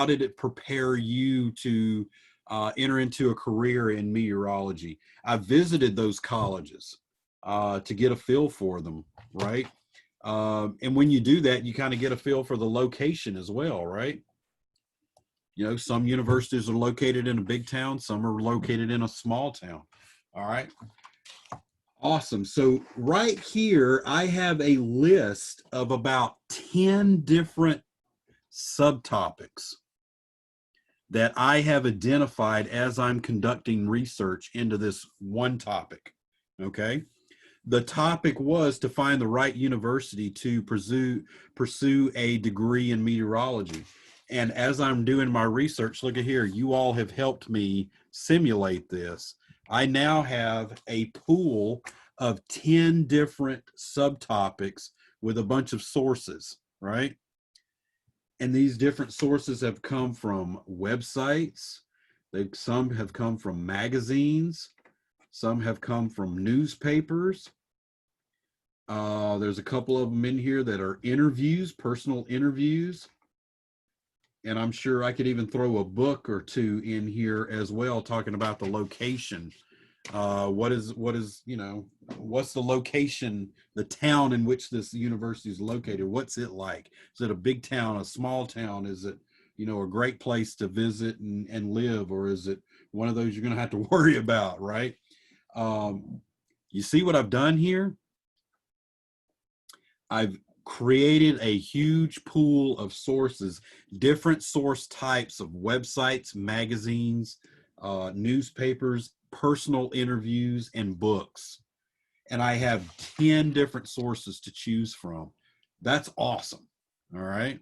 did it prepare you to enter into a career in meteorology? I visited those colleges to get a feel for them, right? And when you do that, you kind of get a feel for the location as well, right? Some universities are located in a big town, some are located in a small town. All right. Awesome. So right here, I have a list of about 10 different subtopics that I have identified as I'm conducting research into this one topic. Okay. The topic was to find the right university to pursue a degree in meteorology. And as I'm doing my research, look at here, you all have helped me simulate this. I now have a pool of 10 different subtopics with a bunch of sources, right? And these different sources have come from websites. Some have come from magazines. Some have come from newspapers. There's a couple of them in here that are interviews, personal interviews. And I'm sure I could even throw a book or two in here as well, talking about the location. What's the location, the town in which this university is located? What's it like? Is it a big town, a small town? Is it, a great place to visit and live? Or is it one of those you're going to have to worry about, right? You see what I've done here? I've created a huge pool of sources, different source types of websites, magazines, newspapers, personal interviews, and books. And I have 10 different sources to choose from. That's awesome. All right.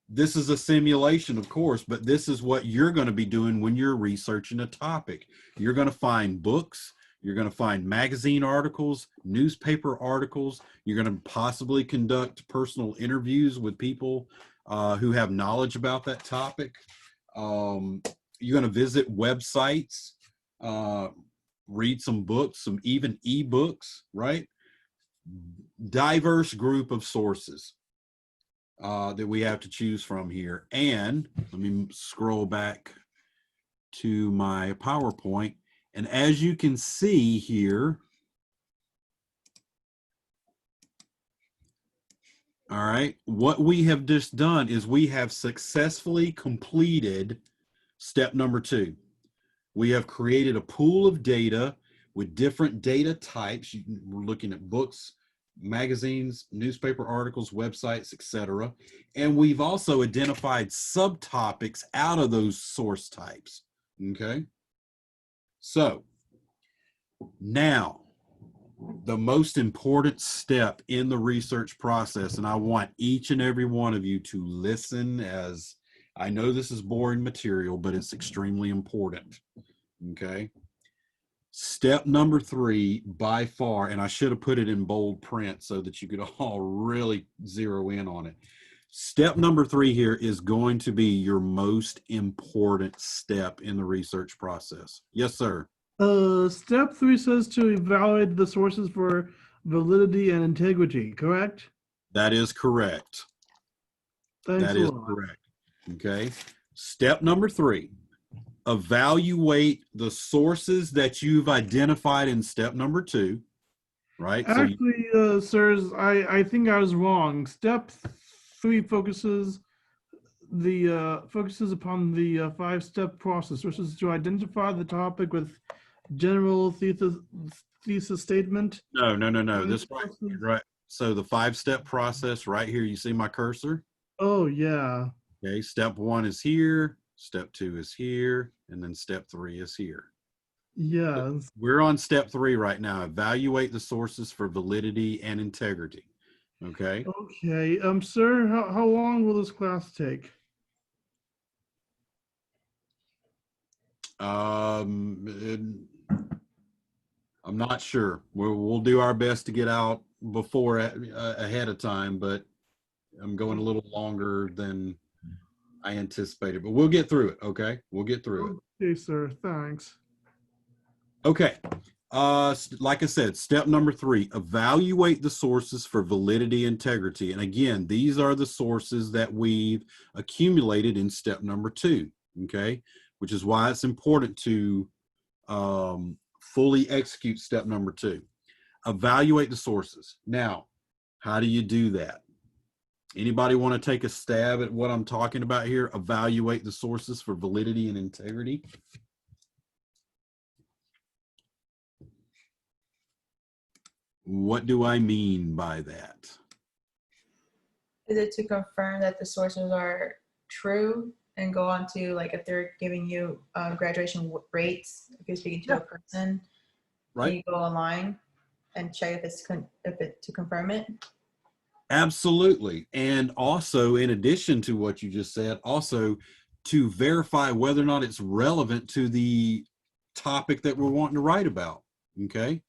This is a simulation, of course, but this is what you're going to be doing when you're researching a topic. You're going to find books. You're going to find magazine articles, newspaper articles. You're going to possibly conduct personal interviews with people who have knowledge about that topic. You're going to visit websites, read some books, some even ebooks, right? Diverse group of sources that we have to choose from here. And let me scroll back to my PowerPoint. And as you can see here, all right, what we have just done is we have successfully completed step number 2. We have created a pool of data with different data types. We're looking at books, magazines, newspaper articles, websites, etc. And we've also identified subtopics out of those source types, okay? So now, the most important step in the research process, and I want each and every one of you to listen, as I know this is boring material, but it's extremely important, okay? Step number 3, by far, and I should have put it in bold print so that you could all really zero in on it. Step number 3 here is going to be your most important step in the research process. Yes, sir. Step 3 says to evaluate the sources for validity and integrity, correct? That is correct. Thanks That a is lot. correct. Okay. Step number 3, evaluate the sources that you've identified in step number 2, right? So Actually, sirs, I think I was wrong. Step 3 focuses upon the 5-step process, which is to identify the topic with general thesis statement. no. Five This sources. right. So the 5-step process right here, you see my cursor? Oh yeah. Okay. Step 1 is here. Step 2 is here. And then step 3 is here. Yes. We're on step 3 right now. Evaluate the sources for validity and integrity. Okay. Okay. Sir, how long will this class take? I'm not sure. We'll do our best to get out before ahead of time, but I'm going a little longer than I anticipated. But we'll get through it. Okay, we'll get through it. Okay, sir. Thanks. Okay. Like I said, step number 3: evaluate the sources for validity, integrity, and again, these are the sources that we've accumulated in step number 2. Okay, which is why it's important to fully execute step number 2. Evaluate the sources. Now, how do you do that? Anybody want to take a stab at what I'm talking about here? Evaluate the sources for validity and integrity. What do I mean by that? Is it to confirm that the sources are true and go on to, like, if they're giving you graduation rates, if you're speaking to a person, Right? you go online and check if it to confirm it? Absolutely. And also, in addition to what you just said, also to verify whether or not it's relevant to the topic that we're wanting to write about. Okay.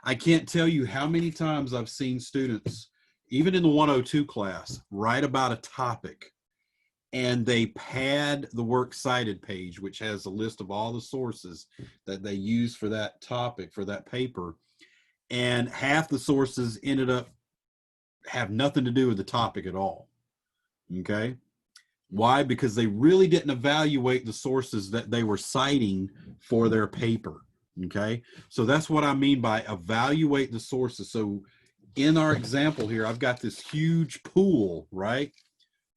I can't tell you how many times I've seen students, even in the 102 class, write about a topic and they pad the works cited page, which has a list of all the sources that they use for that topic, for that paper. And half the sources ended up have nothing to do with the topic at all. Okay. Why? Because they really didn't evaluate the sources that they were citing for their paper. Okay. So that's what I mean by evaluate the sources. So in our example here, I've got this huge pool, right?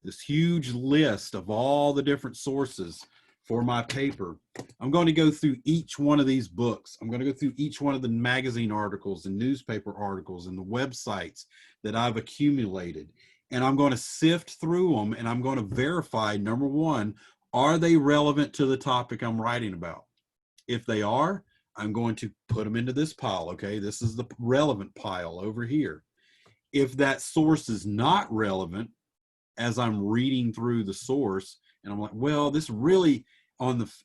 This huge list of all the different sources for my paper. I'm going to go through each one of these books. I'm going to go through each one of the magazine articles and newspaper articles and the websites that I've accumulated. And I'm going to sift through them and I'm going to verify, number 1, are they relevant to the topic I'm writing about? If they are, I'm going to put them into this pile. Okay, this is the relevant pile over here. If that source is not relevant, as I'm reading through the source, and I'm like, well, this really,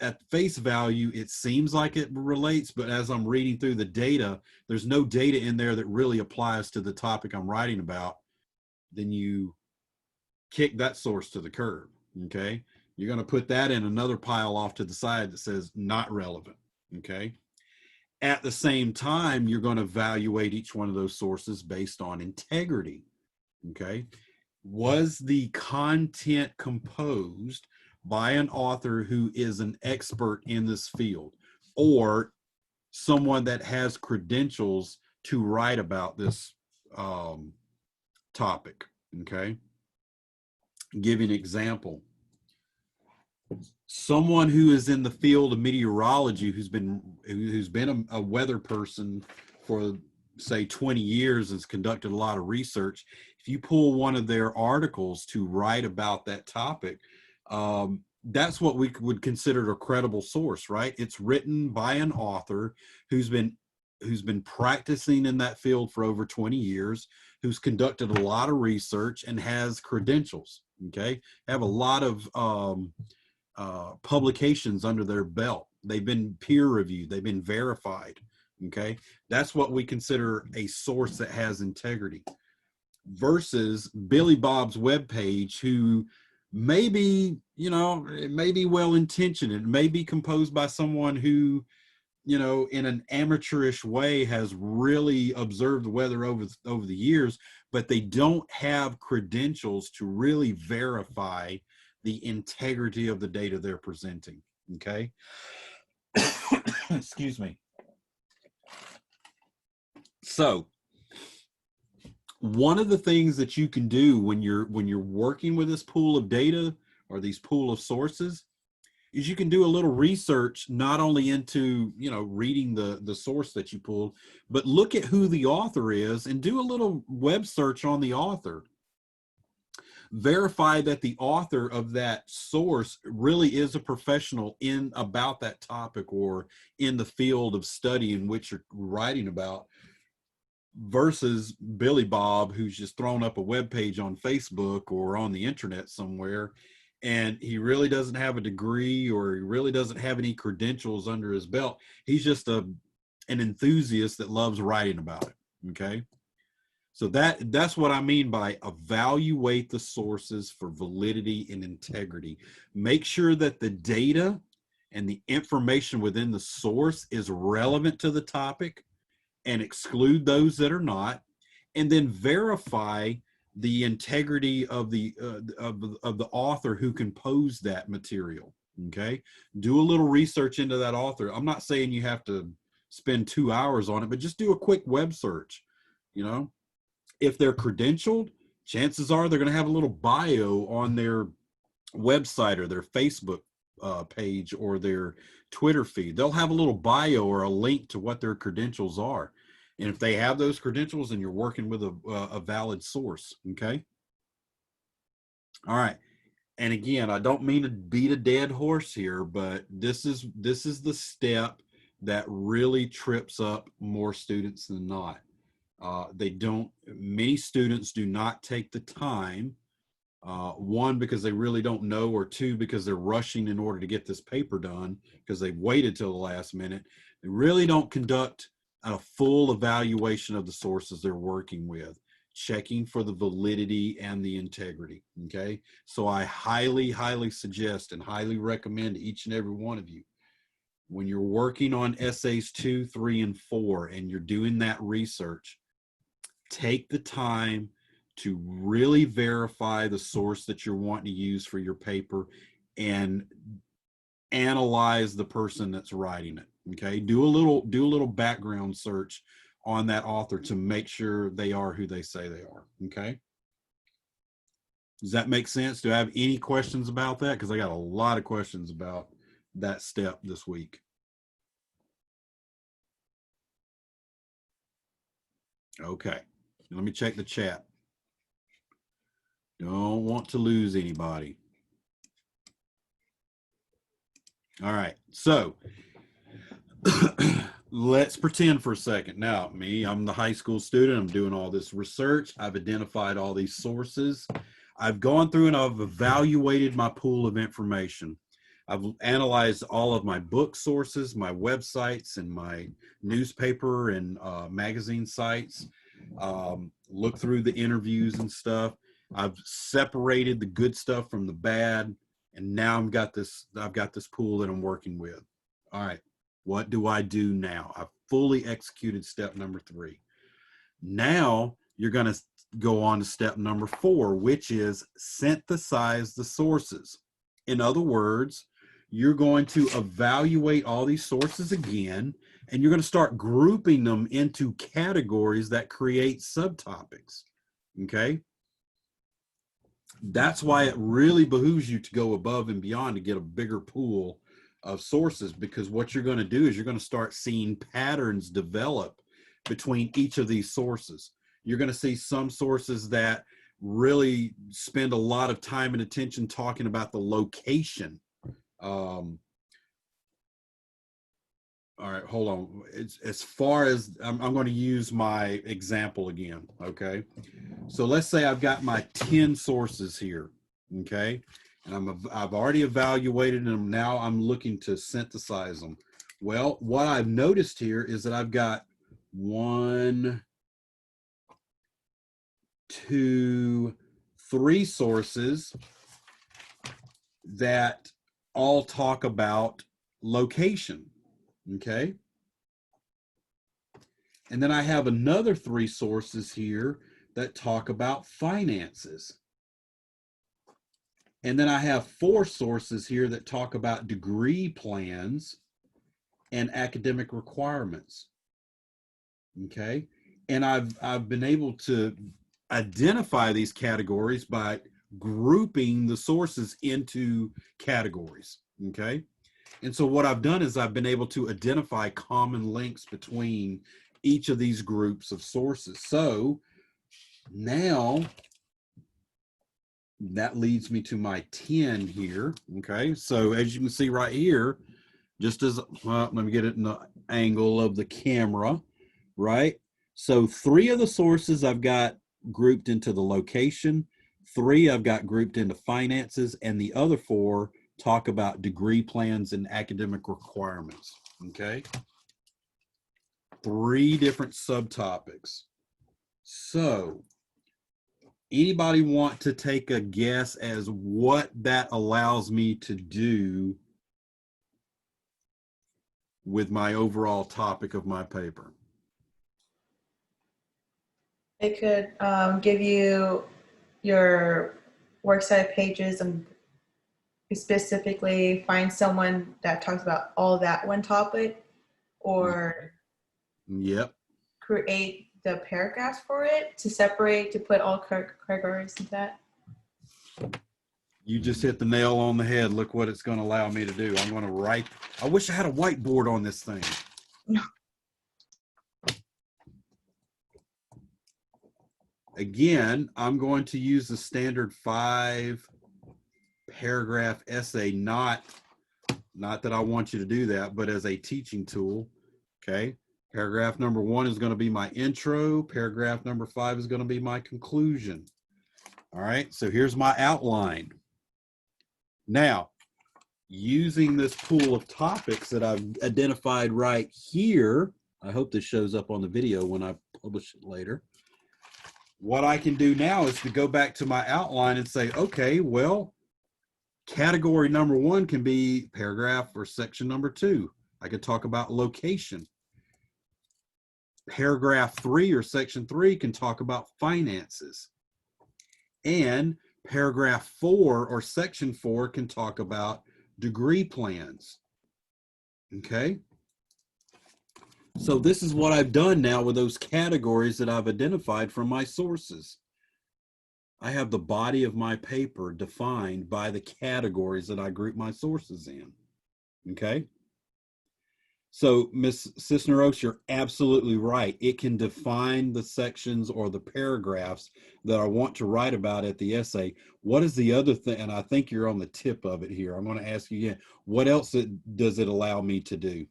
at face value, it seems like it relates, but as I'm reading through the data, there's no data in there that really applies to the topic I'm writing about, then you kick that source to the curb. Okay, you're going to put that in another pile off to the side that says not relevant. Okay. At the same time, you're going to evaluate each one of those sources based on integrity. Okay. Was the content composed by an author who is an expert in this field or someone that has credentials to write about this topic? Okay. Give you an example. Someone who is in the field of meteorology, who's been a weather person for, say, 20 years, has conducted a lot of research. If you pull one of their articles to write about that topic, that's what we would consider a credible source, right? It's written by an author who's been practicing in that field for over 20 years, who's conducted a lot of research and has credentials. Okay, have a lot of publications under their belt. They've been peer reviewed. They've been verified. Okay. That's what we consider a source that has integrity. versus Billy Bob's webpage, who maybe, you know, it may be well-intentioned. It may be composed by someone who, you know, in an amateurish way has really observed the weather over the years, but they don't have credentials to really verify the integrity of the data they're presenting. Okay. Excuse me. So one of the things that you can do when you're working with this pool of data or these pool of sources is you can do a little research, not only into, you know, reading the source that you pulled, but look at who the author is and do a little web search on the author. Verify that the author of that source really is a professional in about that topic or in the field of study in which you're writing about, versus Billy Bob, who's just thrown up a web page on Facebook or on the internet somewhere, and he really doesn't have a degree or he really doesn't have any credentials under his belt. He's just an enthusiast that loves writing about it. Okay. So that's what I mean by evaluate the sources for validity and integrity. Make sure that the data and the information within the source is relevant to the topic, and exclude those that are not, and then verify the integrity of the author who composed that material. Okay, do a little research into that author. I'm not saying you have to spend 2 hours on it, but just do a quick web search. You know, if they're credentialed, chances are they're going to have a little bio on their website or their Facebook page or their Twitter feed. They'll have a little bio or a link to what their credentials are. And if they have those credentials, then you're working with a valid source. Okay. All right. And again, I don't mean to beat a dead horse here, but this is the step that really trips up more students than not. Many students do not take the time, one, because they really don't know, or two, because they're rushing in order to get this paper done because they've waited till the last minute. They really don't conduct a full evaluation of the sources they're working with, checking for the validity and the integrity. Okay. So I highly, highly suggest and highly recommend to each and every one of you, when you're working on essays 2, 3, and 4, and you're doing that research, take the time to really verify the source that you're wanting to use for your paper and analyze the person that's writing it. Okay, do a little background search on that author to make sure they are who they say they are. Okay, does that make sense? Do I have any questions about that? Because I got a lot of questions about that step this week. Okay, let me check the chat. Don't want to lose anybody. All right, so let's pretend for a second. Now, I'm the high school student. I'm doing all this research. I've identified all these sources. I've gone through and I've evaluated my pool of information. I've analyzed all of my book sources, my websites, and my newspaper and magazine sites. Looked through the interviews and stuff. I've separated the good stuff from the bad, and now I've got this pool that I'm working with. All right, what do I do now? I've fully executed step number 3. Now you're going to go on to step number 4, which is synthesize the sources. In other words, you're going to evaluate all these sources again, and you're going to start grouping them into categories that create subtopics. Okay? That's why it really behooves you to go above and beyond to get a bigger pool of sources, because what you're going to do is you're going to start seeing patterns develop between each of these sources. You're going to see some sources that really spend a lot of time and attention talking about the location. All right, hold on. It's, as far as I'm going to use my example again. Okay, so let's say I've got my 10 sources here. Okay, and I've already evaluated them. Now I'm looking to synthesize them. Well, what I've noticed here is that I've got 1, to 3 sources that all talk about location, okay? And then I have another 3 sources here that talk about finances. And then I have 4 sources here that talk about degree plans and academic requirements. Okay. And I've been able to identify these categories by grouping the sources into categories. Okay. And so what I've done is I've been able to identify common links between each of these groups of sources. So now that leads me to my 10 here. Okay. So as you can see right here, just as, well, let me get it in the angle of the camera, right? So 3 of the sources I've got grouped into the location, 3 I've got grouped into finances, and the other 4 talk about degree plans and academic requirements, okay? 3 different subtopics. So anybody want to take a guess as what that allows me to do with my overall topic of my paper? It could give you your works cited pages and specifically find someone that talks about all that one topic, or Yep. create the paragraphs for it to separate, to put all categories into that. You just hit the nail on the head. Look what it's going to allow me to do. I'm going to write. I wish I had a whiteboard on this thing. Again, I'm going to use the standard 5 paragraph essay, not that I want you to do that, but as a teaching tool. Okay. Paragraph number 1 is going to be my intro. Paragraph number 5 is going to be my conclusion. All right. So here's my outline. Now, using this pool of topics that I've identified right here, I hope this shows up on the video when I publish it later. What I can do now is to go back to my outline and say, okay, well, category number 1 can be paragraph or section number 2. I could talk about location. Paragraph 3 or section 3 can talk about finances. And paragraph 4 or section 4 can talk about degree plans. Okay. So this is what I've done now with those categories that I've identified from my sources. I have the body of my paper defined by the categories that I group my sources in. Okay. So Ms. Cisneros, you're absolutely right. It can define the sections or the paragraphs that I want to write about at the essay. What is the other thing? And I think you're on the tip of it here. I'm going to ask you again, what else does it allow me to do?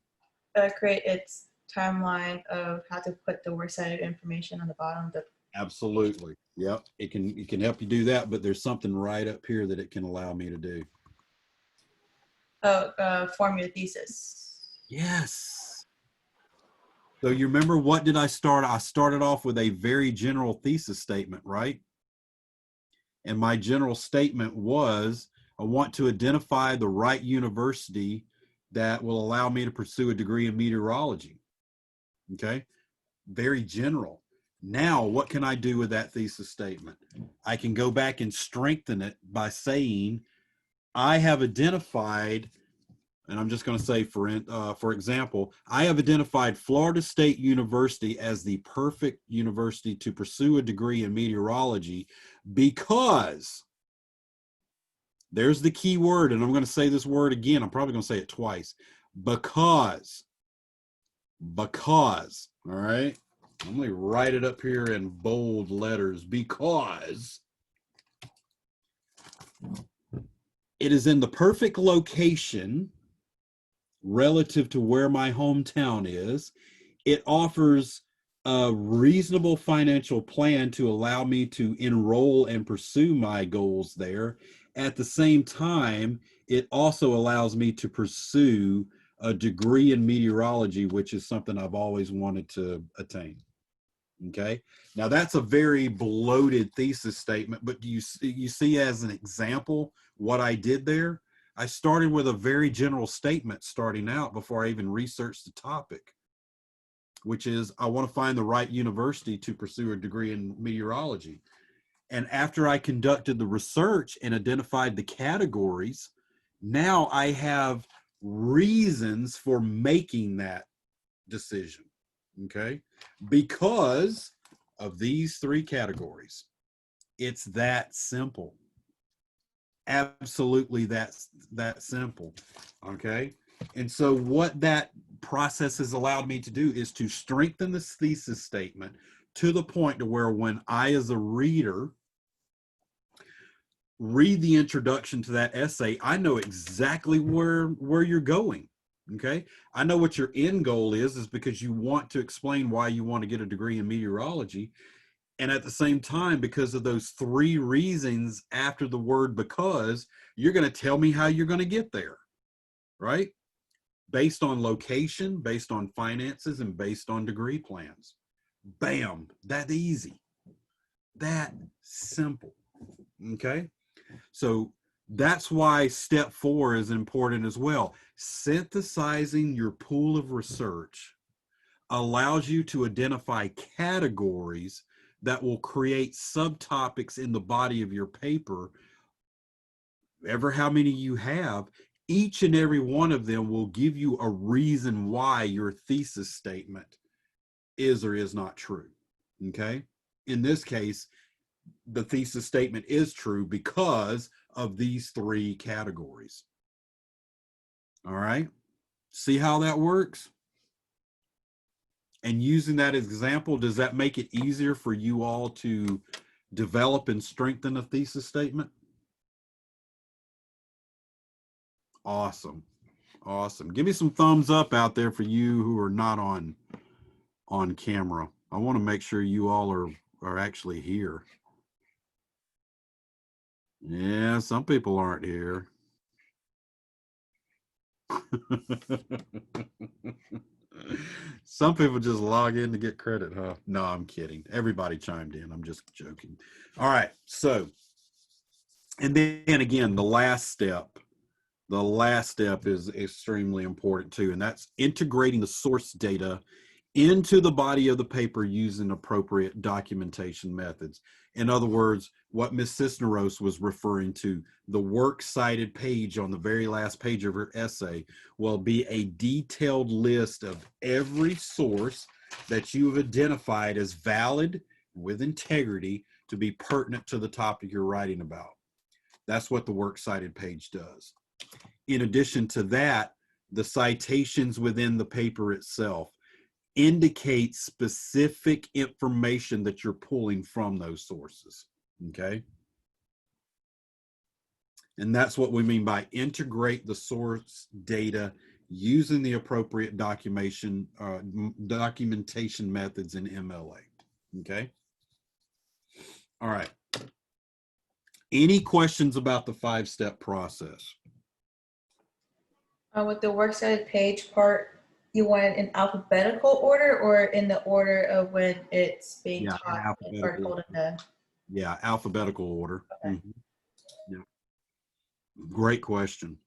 Create its timeline of how to put the works cited information on the bottom of the. Absolutely. Yep. It can help you do that, but there's something right up here that it can allow me to do. Form your thesis. Yes. So you remember, what did I start? I started off with a very general thesis statement, right? And my general statement was, I want to identify the right university that will allow me to pursue a degree in meteorology. Okay. Very general. Now, what can I do with that thesis statement? I can go back and strengthen it by saying, I have identified, and I'm just going to say, for example, I have identified Florida State University as the perfect university to pursue a degree in meteorology because, there's the key word, and I'm going to say this word again. I'm probably going to say it twice. Because, all right? Let me write it up here in bold letters. Because it is in the perfect location relative to where my hometown is. It offers a reasonable financial plan to allow me to enroll and pursue my goals there. At the same time, it also allows me to pursue a degree in meteorology, which is something I've always wanted to attain. Okay. Now that's a very bloated thesis statement, but you see as an example what I did there? I started with a very general statement starting out before I even researched the topic, which is I want to find the right university to pursue a degree in meteorology. And after I conducted the research and identified the categories, now I have reasons for making that decision, okay? Because of these three categories. It's that simple. Absolutely that simple, okay? And so what that process has allowed me to do is to strengthen this thesis statement to the point to where when I, as a reader, read the introduction to that essay, I know exactly where you're going, okay? I know what your end goal is because you want to explain why you want to get a degree in meteorology. And at the same time, because of those three reasons after the word because, you're going to tell me how you're going to get there, right? Based on location, based on finances, and based on degree plans. Bam, that easy, that simple, okay? So that's why step 4 is important as well. Synthesizing your pool of research allows you to identify categories that will create subtopics in the body of your paper. Ever how many you have, each and every one of them will give you a reason why your thesis statement is or is not true, okay? In this case, the thesis statement is true because of these three categories. All right, see how that works? And using that as example, does that make it easier for you all to develop and strengthen a thesis statement? Awesome. Awesome. Give me some thumbs up out there for you who are not on camera. I want to make sure you all are actually here. Yeah, some people aren't here. Some people just log in to get credit, huh? No, I'm kidding. Everybody chimed in. I'm just joking. All right. So, and then again, the last step is extremely important too, and that's integrating the source data into the body of the paper using appropriate documentation methods. In other words, what Ms. Cisneros was referring to, the works cited page on the very last page of her essay will be a detailed list of every source that you have identified as valid with integrity to be pertinent to the topic you're writing about. That's what the works cited page does. In addition to that, the citations within the paper itself indicate specific information that you're pulling from those sources, okay? And that's what we mean by integrate the source data using the appropriate documentation methods in MLA, okay? All right. Any questions about the 5-step process? With the works cited page part, you want it in alphabetical order or in the order of when it's being taught or told in the... Yeah, alphabetical order. Okay. Mm-hmm. Yeah. Great question.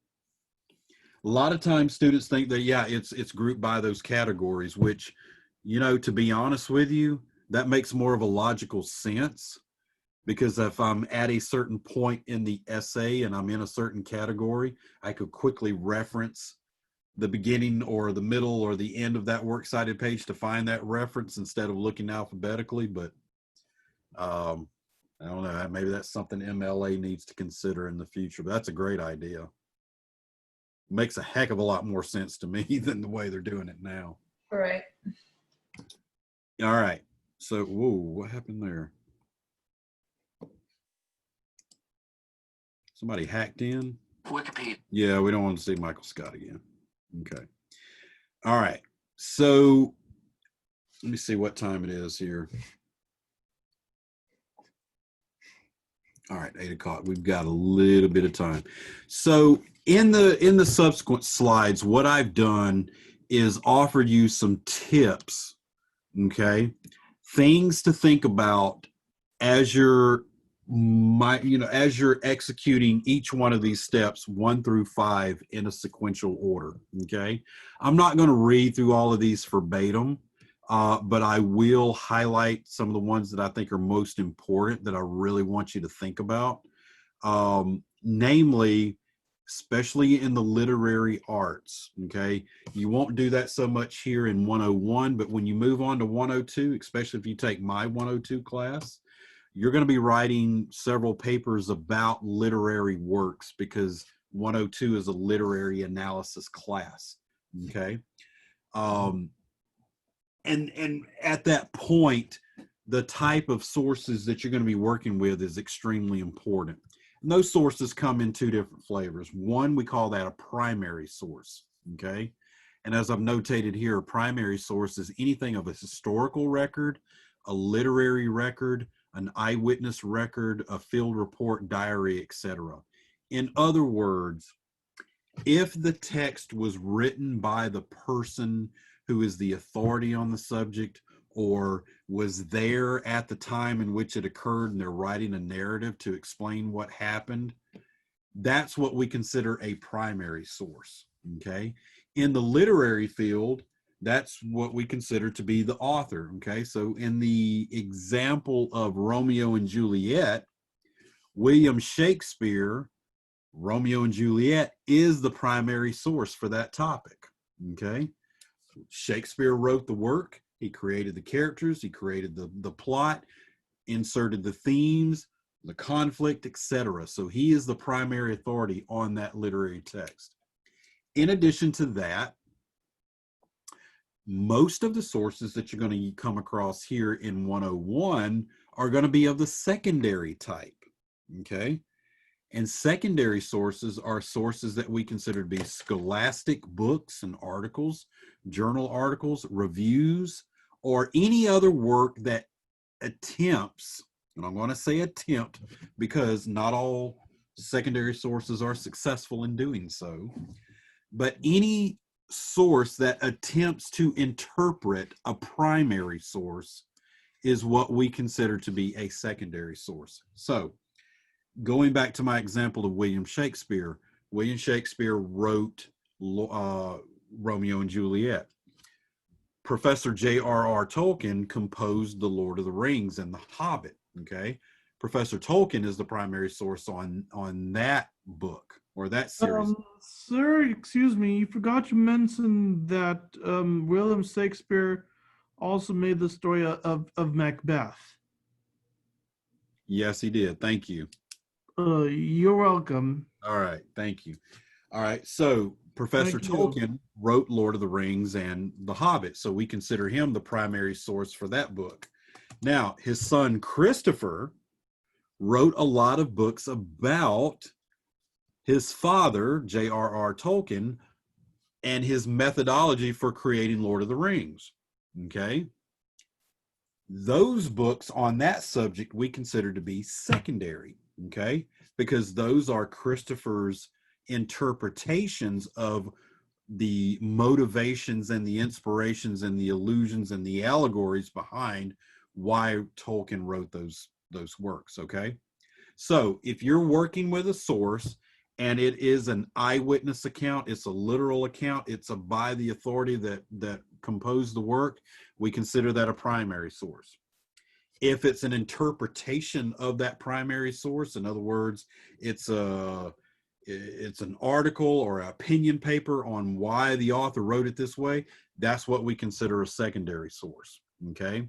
A lot of times students think that, yeah, it's grouped by those categories, which, you know, to be honest with you, that makes more of a logical sense, because if I'm at a certain point in the essay and I'm in a certain category, I could quickly reference the beginning or the middle or the end of that works cited page to find that reference instead of looking alphabetically. But I don't know, maybe that's something MLA needs to consider in the future, but that's a great idea. Makes a heck of a lot more sense to me than the way they're doing it now. Right. All right. So, whoa, what happened there? Somebody hacked in? Wikipedia. Yeah, we don't want to see Michael Scott again. Okay. All right. So let me see what time it is here. All right, 8 o'clock. We've got a little bit of time. So in the subsequent slides, what I've done is offered you some tips, okay, things to think about as you're as you're executing each one of these steps 1 through 5 in a sequential order. Okay, I'm not going to read through all of these verbatim, but I will highlight some of the ones that I think are most important that I really want you to think about. Namely, especially in the literary arts. Okay, you won't do that so much here in 101, but when you move on to 102, especially if you take my 102 class, you're going to be writing several papers about literary works because 102 is a literary analysis class. Okay. And at that point, the type of sources that you're going to be working with is extremely important. And those sources come in 2 different flavors. One, we call that a primary source. Okay. And as I've notated here, a primary source is anything of a historical record, a literary record, an eyewitness record, a field report, diary, etc. In other words, if the text was written by the person who is the authority on the subject or was there at the time in which it occurred and they're writing a narrative to explain what happened, that's what we consider a primary source. Okay. In the literary field, that's what we consider to be the author. Okay. So in the example of Romeo and Juliet, William Shakespeare, Romeo and Juliet is the primary source for that topic. Okay. Shakespeare wrote the work. He created the characters. He created the plot, inserted the themes, the conflict, etc. So he is the primary authority on that literary text. In addition to that, most of the sources that you're going to come across here in 101 are going to be of the secondary type. Okay. And secondary sources are sources that we consider to be scholastic books and articles, journal articles, reviews, or any other work that attempts, and I'm going to say attempt because not all secondary sources are successful in doing so, but any source that attempts to interpret a primary source is what we consider to be a secondary source. So, going back to my example of William Shakespeare wrote Romeo and Juliet. Professor J.R.R. Tolkien composed The Lord of the Rings and The Hobbit. Okay, Professor Tolkien is the primary source on that book or that series. Sir, excuse me, you forgot to mention that William Shakespeare also made the story of Macbeth. Yes, he did. Thank you. You're welcome. All right. Thank you. All right. So Professor Tolkien wrote Lord of the Rings and The Hobbit. So we consider him the primary source for that book. Now, his son Christopher wrote a lot of books about his father, J.R.R. Tolkien, and his methodology for creating Lord of the Rings. Okay. Those books on that subject we consider to be secondary. Okay, because those are Christopher's interpretations of the motivations and the inspirations and the allusions and the allegories behind why Tolkien wrote those works. Okay, so if you're working with a source and it is an eyewitness account, it's a literal account, it's a by the authority that composed the work, we consider that a primary source. If it's an interpretation of that primary source, in other words, it's an article or an opinion paper on why the author wrote it this way, that's what we consider a secondary source. Okay.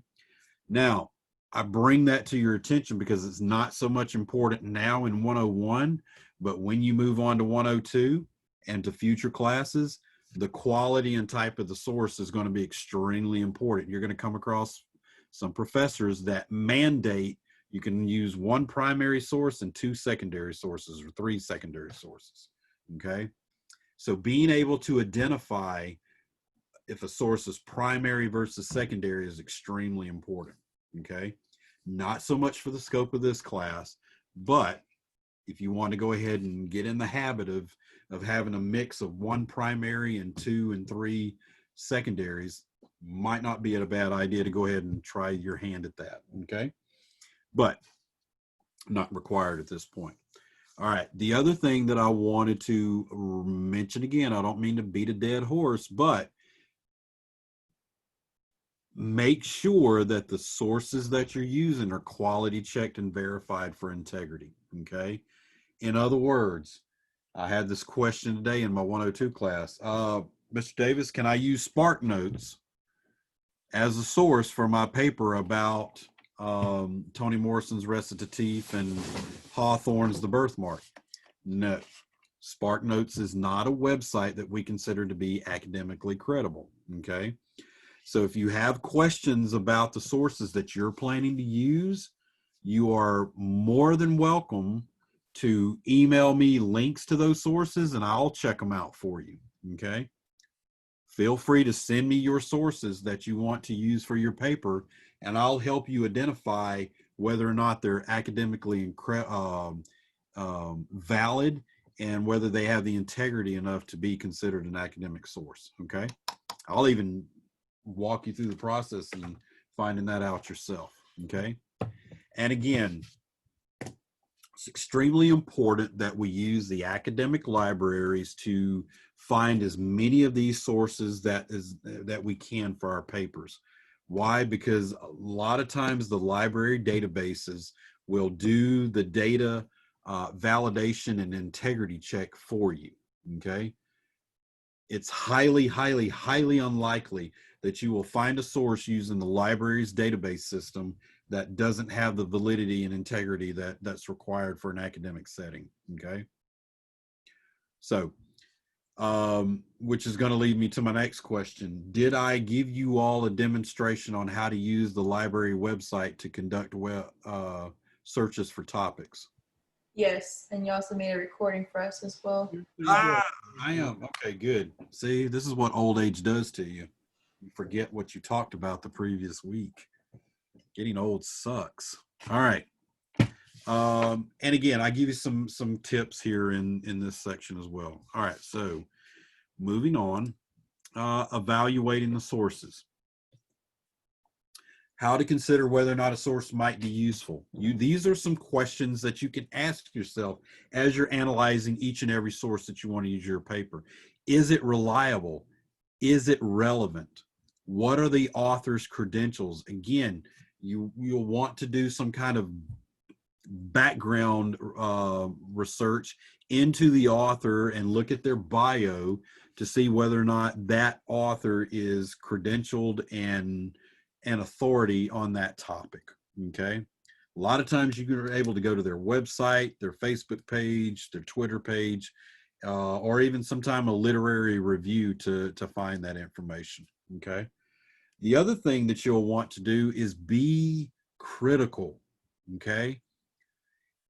Now, I bring that to your attention because it's not so much important now in 101, but when you move on to 102 and to future classes, the quality and type of the source is going to be extremely important. You're going to come across some professors that mandate you can use 1 primary source and 2 secondary sources or 3 secondary sources. Okay. So being able to identify if a source is primary versus secondary is extremely important. Okay. Not so much for the scope of this class, but if you want to go ahead and get in the habit of having a mix of 1 primary and 2 and 3 secondaries, might not be a bad idea to go ahead and try your hand at that. Okay. But not required at this point. All right. The other thing that I wanted to mention again, I don't mean to beat a dead horse, but make sure that the sources that you're using are quality checked and verified for integrity. Okay. In other words, I had this question today in my 102 class. Mr. Davis, can I use Spark Notes as a source for my paper about Toni Morrison's recitative and Hawthorne's The Birthmark? No. Spark Notes is not a website that we consider to be academically credible. Okay. So if you have questions about the sources that you're planning to use, you are more than welcome to email me links to those sources and I'll check them out for you. Okay. Feel free to send me your sources that you want to use for your paper, and I'll help you identify whether or not they're academically valid and whether they have the integrity enough to be considered an academic source. Okay. I'll even walk you through the process and finding that out yourself. Okay. And again, it's extremely important that we use the academic libraries to find as many of these sources that we can for our papers. Why? Because a lot of times the library databases will do the data validation and integrity check for you. Okay. It's highly, highly, highly unlikely that you will find a source using the library's database system that doesn't have the validity and integrity that's required for an academic setting. Okay. So, which is going to lead me to my next question. Did I give you all a demonstration on how to use the library website to conduct searches for topics? Yes, and you also made a recording for us as well. I am. Okay, good. See, this is what old age does to you. You forget what you talked about the previous week. Getting old sucks. All right. And again, I give you some tips here in this section as well. All right. So moving on, evaluating the sources. How to consider whether or not a source might be useful. These are some questions that you can ask yourself as you're analyzing each and every source that you want to use your paper. Is it reliable? Is it relevant? What are the author's credentials? Again, you'll want to do some kind of background research into the author and look at their bio to see whether or not that author is credentialed and an authority on that topic. Okay. A lot of times you're able to go to their website, their Facebook page, their Twitter page, or even sometime a literary review to find that information. Okay. The other thing that you'll want to do is be critical. Okay.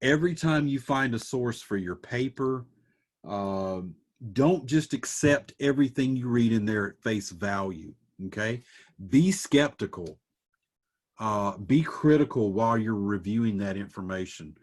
Every time you find a source for your paper, don't just accept everything you read in there at face value. Okay. Be skeptical. Be critical while you're reviewing that information.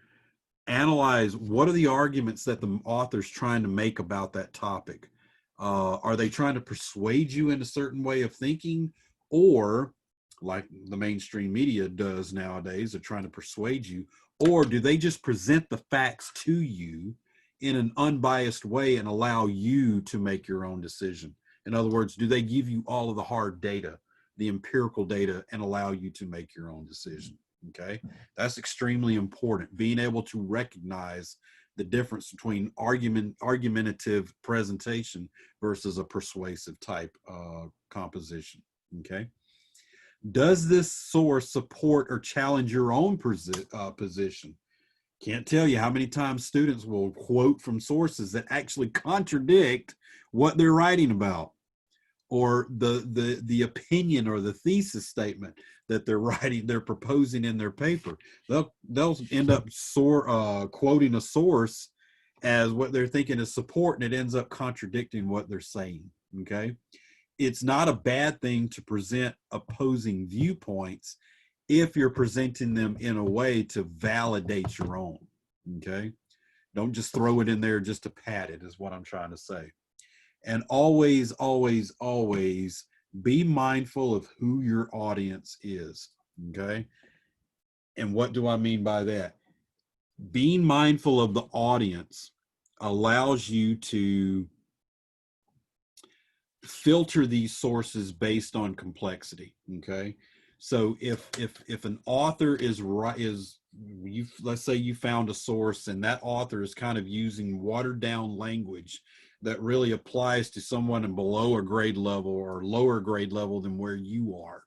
Analyze what are the arguments that the author's trying to make about that topic. Are they trying to persuade you in a certain way of thinking, or like the mainstream media does nowadays, they're trying to persuade you, or do they just present the facts to you in an unbiased way and allow you to make your own decision? In other words, do they give you all of the hard data, the empirical data, and allow you to make your own decision? Okay, that's extremely important. Being able to recognize the difference between argumentative presentation versus a persuasive type composition. Okay, does this source support or challenge your own position? Can't tell you how many times students will quote from sources that actually contradict what they're writing about, or the opinion or the thesis statement that they're proposing in their paper. They'll end up quoting a source as what they're thinking is support, and it ends up contradicting what they're saying. Okay, it's not a bad thing to present opposing viewpoints if you're presenting them in a way to validate your own. Okay, don't just throw it in there just to pad it, is what I'm trying to say. And always, always, always Be mindful of who your audience is, okay? And what do I mean by that? Being mindful of the audience allows you to filter these sources based on complexity, okay? So if an author let's say you found a source and that author is kind of using watered down language that really applies to someone in below a grade level or lower grade level than where you are,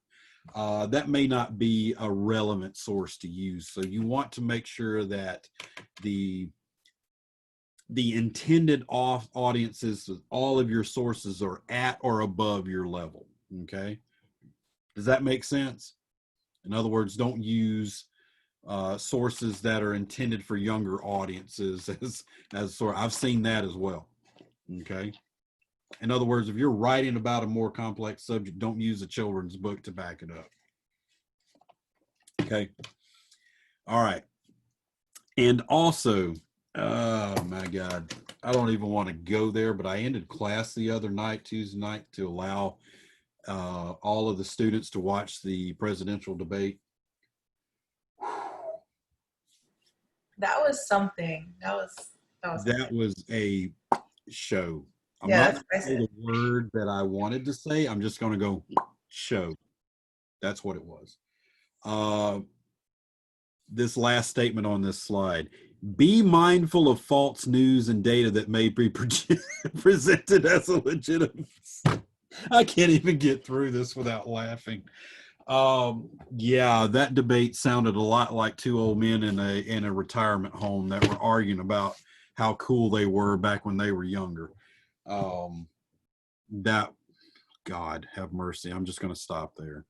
that may not be a relevant source to use. So you want to make sure that the intended audiences, all of your sources are at or above your level, okay? Does that make sense? In other words, don't use sources that are intended for younger audiences as sort. I've seen that as well, okay? In other words, if you're writing about a more complex subject, don't use a children's book to back it up. Okay. All right. And also, oh my God, I don't even want to go there, but I ended class the other night, Tuesday night, to allow all of the students to watch the presidential debate. That was something. That was a show. I'm Yeah, not that's going to say impressive. the word that I wanted to say. I'm just going to go show. That's what it was. This last statement on this slide. Be mindful of false news and data that may be presented as a legitimate. I can't even get through this without laughing. Yeah, that debate sounded a lot like two old men in a retirement home that were arguing about how cool they were back when they were younger. That, God have mercy. I'm just going to stop there.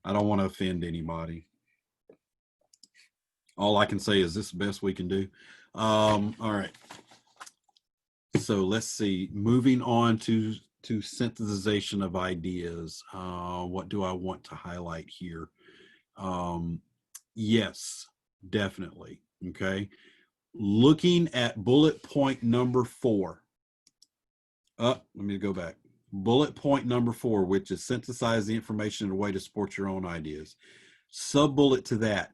I don't want to offend anybody. All I can say is this is the best we can do. All right. So let's see. Moving on to synthesization of ideas. What do I want to highlight here? Yes, definitely. Okay. Looking at bullet point number 4. Let me go back. Bullet point number 4, which is synthesize the information in a way to support your own ideas. Sub-bullet to that.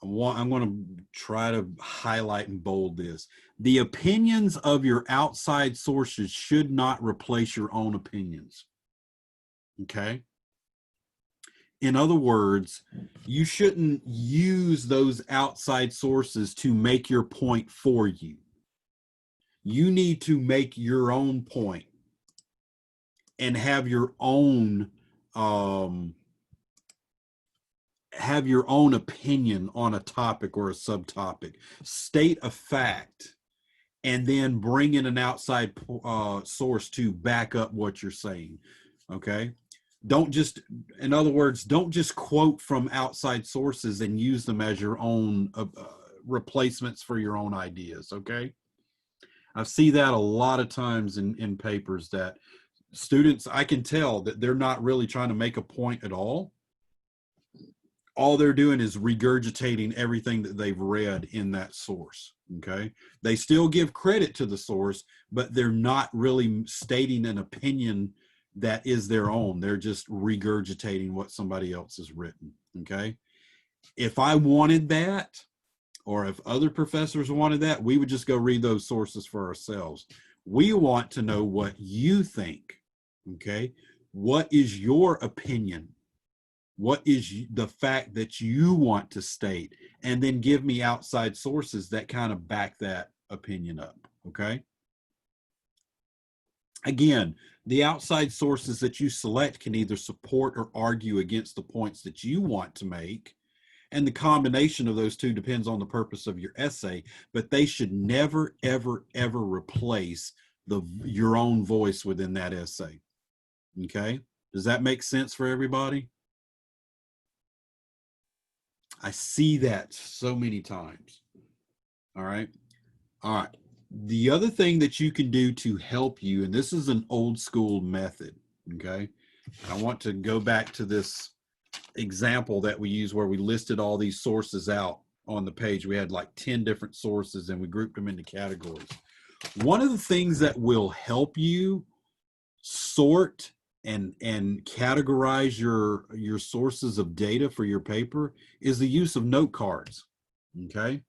I'm going to try to highlight and bold this. The opinions of your outside sources should not replace your own opinions. Okay? In other words, you shouldn't use those outside sources to make your point for you. You need to make your own point and have your own opinion on a topic or a subtopic. State a fact and then bring in an outside source to back up what you're saying. Okay? In other words, don't just quote from outside sources and use them as your own replacements for your own ideas. Okay? I see that a lot of times in papers that students, I can tell that they're not really trying to make a point at all. All they're doing is regurgitating everything that they've read in that source, okay? They still give credit to the source, but they're not really stating an opinion that is their own. They're just regurgitating what somebody else has written, okay? If I wanted that, or if other professors wanted that, we would just go read those sources for ourselves. We want to know what you think, okay? What is your opinion? What is the fact that you want to state? And then give me outside sources that kind of back that opinion up, okay? Again, the outside sources that you select can either support or argue against the points that you want to make. And the combination of those two depends on the purpose of your essay, but they should never, ever, ever replace your own voice within that essay, okay? Does that make sense for everybody? I see that so many times. All right. All right. The other thing that you can do to help you, and this is an old school method, okay? I want to go back to this example that we use where we listed all these sources out on the page. We had like 10 different sources and we grouped them into categories. One of the things that will help you sort and categorize your sources of data for your paper is the use of note cards. Okay.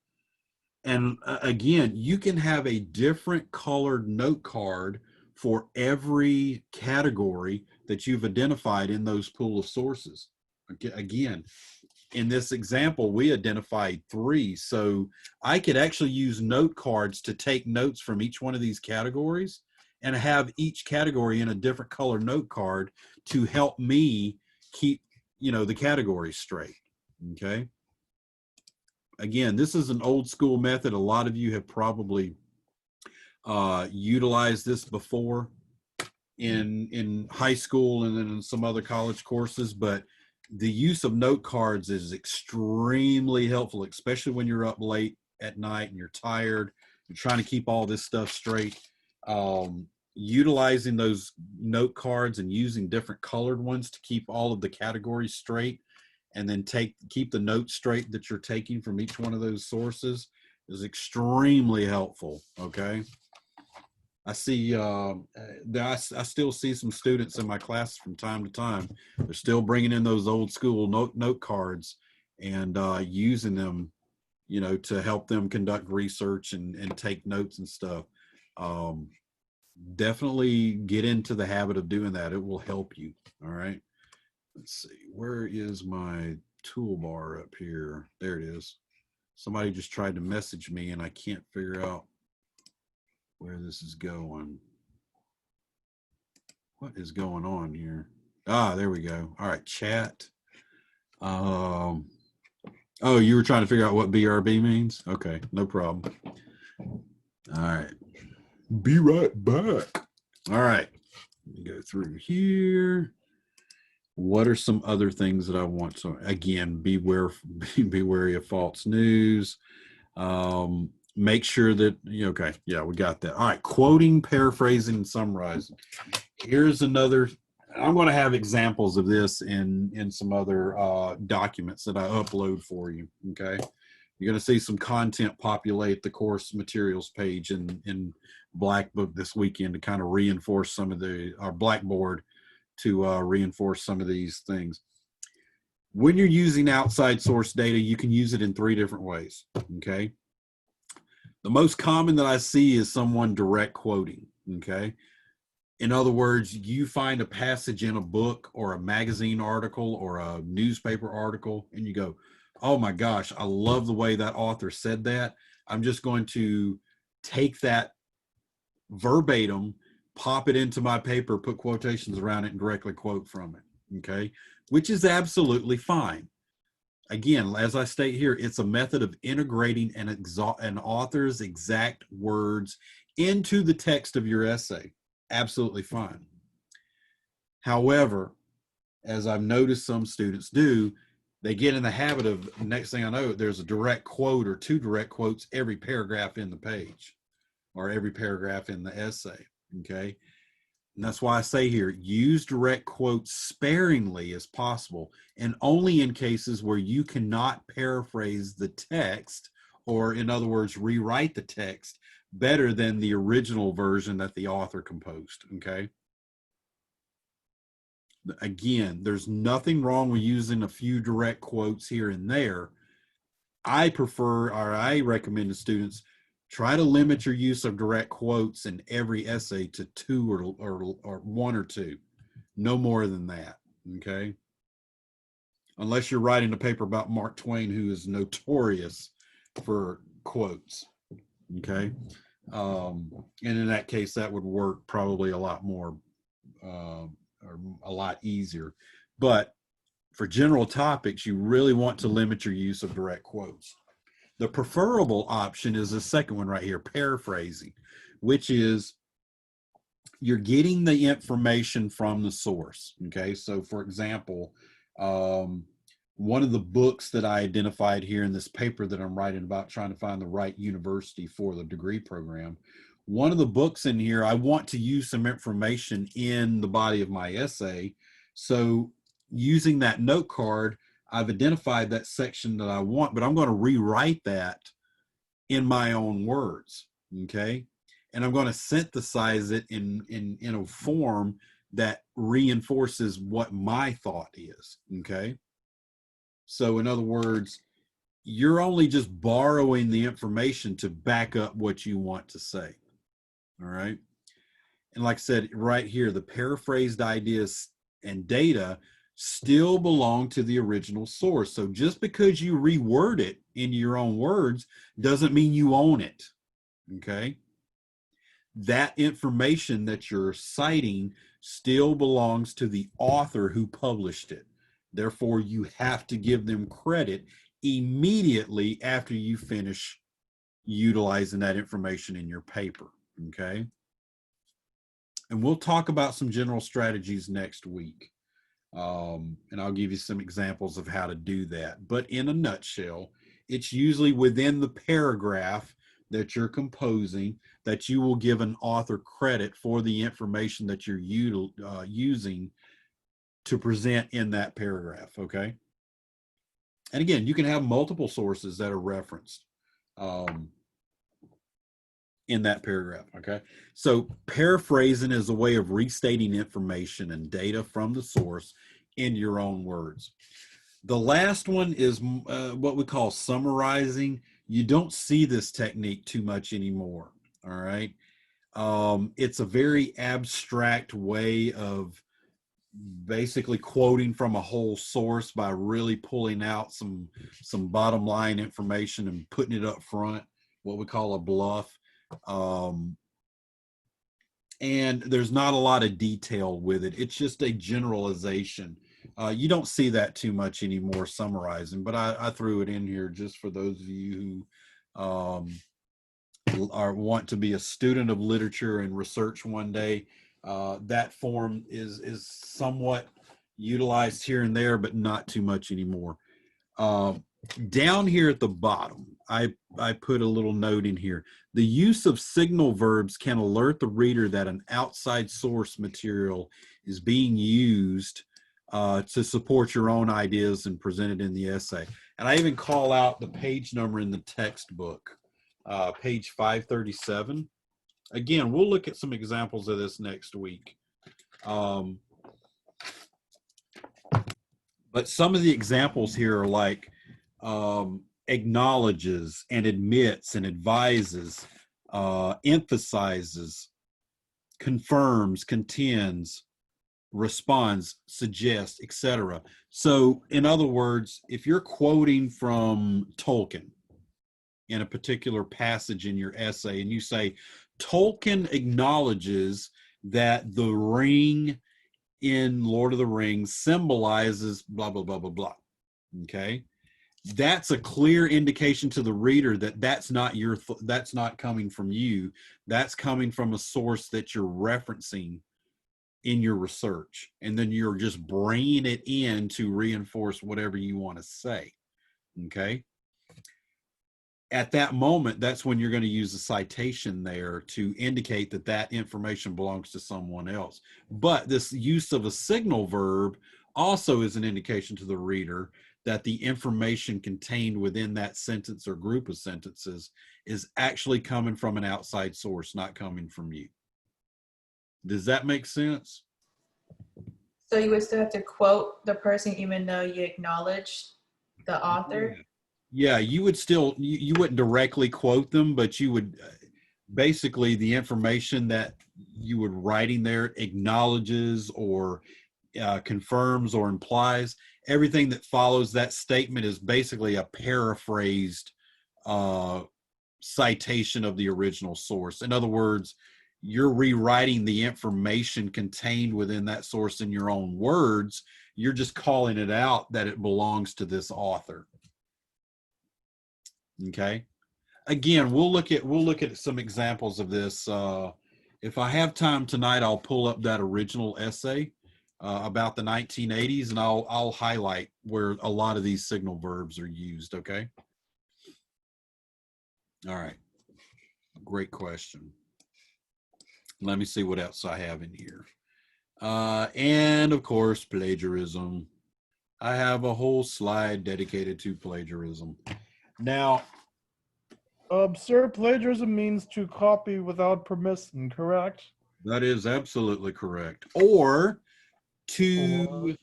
And again, you can have a different colored note card for every category that you've identified in those pool of sources. Again, in this example, we identified 3. So I could actually use note cards to take notes from each one of these categories and have each category in a different color note card to help me keep, the categories straight. Okay. Again, this is an old school method. A lot of you have probably utilized this before in high school and then in some other college courses, but the use of note cards is extremely helpful, especially when you're up late at night and you're tired, you're trying to keep all this stuff straight. Utilizing those note cards and using different colored ones to keep all of the categories straight, and then keep the notes straight that you're taking from each one of those sources is extremely helpful. Okay. I see, I still see some students in my class from time to time. They're still bringing in those old school note cards and using them, to help them conduct research and take notes and stuff. Definitely get into the habit of doing that. It will help you. All right. Let's see, where is my toolbar up here? There it is. Somebody just tried to message me and I can't figure out where this is going. What is going on here? There we go. All right, chat. Oh, you were trying to figure out what BRB means? Okay, no problem. All right. Be right back. All right. Let me go through here. What are some other things that I want to, again, be wary of false news. Make sure that, okay, yeah, we got that. All right, quoting, paraphrasing, and summarizing. Here's another, I'm going to have examples of this in some other documents that I upload for you, okay? You're going to see some content populate the course materials page in Blackbook this weekend to kind of reinforce some of our Blackboard to reinforce some of these things. When you're using outside source data, you can use it in 3 different ways, okay? The most common that I see is someone direct quoting, okay? In other words, you find a passage in a book or a magazine article or a newspaper article, and you go, oh my gosh, I love the way that author said that. I'm just going to take that verbatim, pop it into my paper, put quotations around it, and directly quote from it, okay? Which is absolutely fine. Again, as I state here, it's a method of integrating an author's exact words into the text of your essay. Absolutely fine. However, as I've noticed some students do, they get in the habit of, next thing I know, there's a direct quote or 2 direct quotes every paragraph in the page or every paragraph in the essay, okay? And that's why I say here, use direct quotes sparingly as possible, and only in cases where you cannot paraphrase the text, or in other words, rewrite the text better than the original version that the author composed, okay? Again, there's nothing wrong with using a few direct quotes here and there. I prefer, or I recommend to students, try to limit your use of direct quotes in every essay to 2 or 1 or 2, no more than that, okay? Unless you're writing a paper about Mark Twain, who is notorious for quotes, okay? And in that case, that would work probably a lot more, or a lot easier. But for general topics, you really want to limit your use of direct quotes. The preferable option is the second one right here, paraphrasing, which is you're getting the information from the source, okay? So for example, one of the books that I identified here in this paper that I'm writing about trying to find the right university for the degree program, one of the books in here, I want to use some information in the body of my essay. So using that note card, I've identified that section that I want, but I'm going to rewrite that in my own words, okay? And I'm going to synthesize it in a form that reinforces what my thought is, okay? So in other words, you're only just borrowing the information to back up what you want to say, all right? And like I said, right here, the paraphrased ideas and data still belong to the original source. So just because you reword it in your own words doesn't mean you own it, okay? That information that you're citing still belongs to the author who published it. Therefore, you have to give them credit immediately after you finish utilizing that information in your paper, okay? And we'll talk about some general strategies next week. And I'll give you some examples of how to do that. But in a nutshell, it's usually within the paragraph that you're composing that you will give an author credit for the information that you're using to present in that paragraph, okay? And again, you can have multiple sources that are referenced in that paragraph, okay? So paraphrasing is a way of restating information and data from the source in your own words. The last one is what we call summarizing. You don't see this technique too much anymore, all right? It's a very abstract way of basically quoting from a whole source by really pulling out some bottom line information and putting it up front, what we call a bluff. And there's not a lot of detail with it. It's just a generalization. You don't see that too much anymore, summarizing, but I threw it in here just for those of you who want to be a student of literature and research one day. That form is somewhat utilized here and there, but not too much anymore. Down here at the bottom, I put a little note in here. The use of signal verbs can alert the reader that an outside source material is being used to support your own ideas and presented in the essay. And I even call out the page number in the textbook, page 537. Again, we'll look at some examples of this next week. But some of the examples here are like acknowledges and admits and advises, emphasizes, confirms, contends, responds, suggests, etc. So in other words, if you're quoting from Tolkien in a particular passage in your essay and you say, Tolkien acknowledges that the ring in Lord of the Rings symbolizes blah, blah, blah, blah, blah. Okay. That's a clear indication to the reader that that's not that's not coming from you. That's coming from a source that you're referencing in your research. And then you're just bringing it in to reinforce whatever you want to say. Okay. At that moment, that's when you're going to use a citation there to indicate that that information belongs to someone else. But this use of a signal verb also is an indication to the reader that the information contained within that sentence or group of sentences is actually coming from an outside source, not coming from you. Does that make sense? So you would still have to quote the person even though you acknowledge the author? Yeah, you would still, you wouldn't directly quote them, but you would basically the information that you would writing there acknowledges or confirms or implies. Everything that follows that statement is basically a paraphrased citation of the original source. In other words, you're rewriting the information contained within that source in your own words. You're just calling it out that it belongs to this author. Okay. Again, we'll look at some examples of this. If I have time tonight, I'll pull up that original essay about the 1980s, and I'll highlight where a lot of these signal verbs are used. Okay. All right. Great question. Let me see what else I have in here. And of course, plagiarism. I have a whole slide dedicated to plagiarism. Now, Sir, plagiarism means to copy without permission, correct? That is absolutely correct. Or to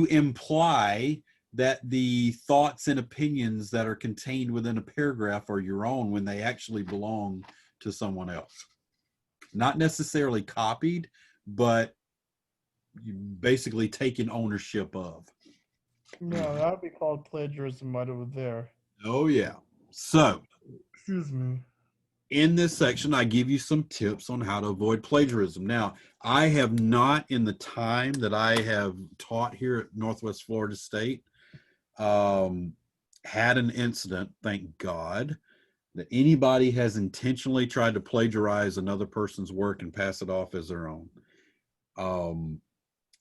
imply that the thoughts and opinions that are contained within a paragraph are your own when they actually belong to someone else. Not necessarily copied, but you basically taking ownership of. Yeah, that would be called plagiarism right over there. Oh, yeah. So, Excuse me. in this section, I give you some tips on how to avoid plagiarism. Now, I have not, in the time that I have taught here at Northwest Florida State, had an incident, thank God, that anybody has intentionally tried to plagiarize another person's work and pass it off as their own.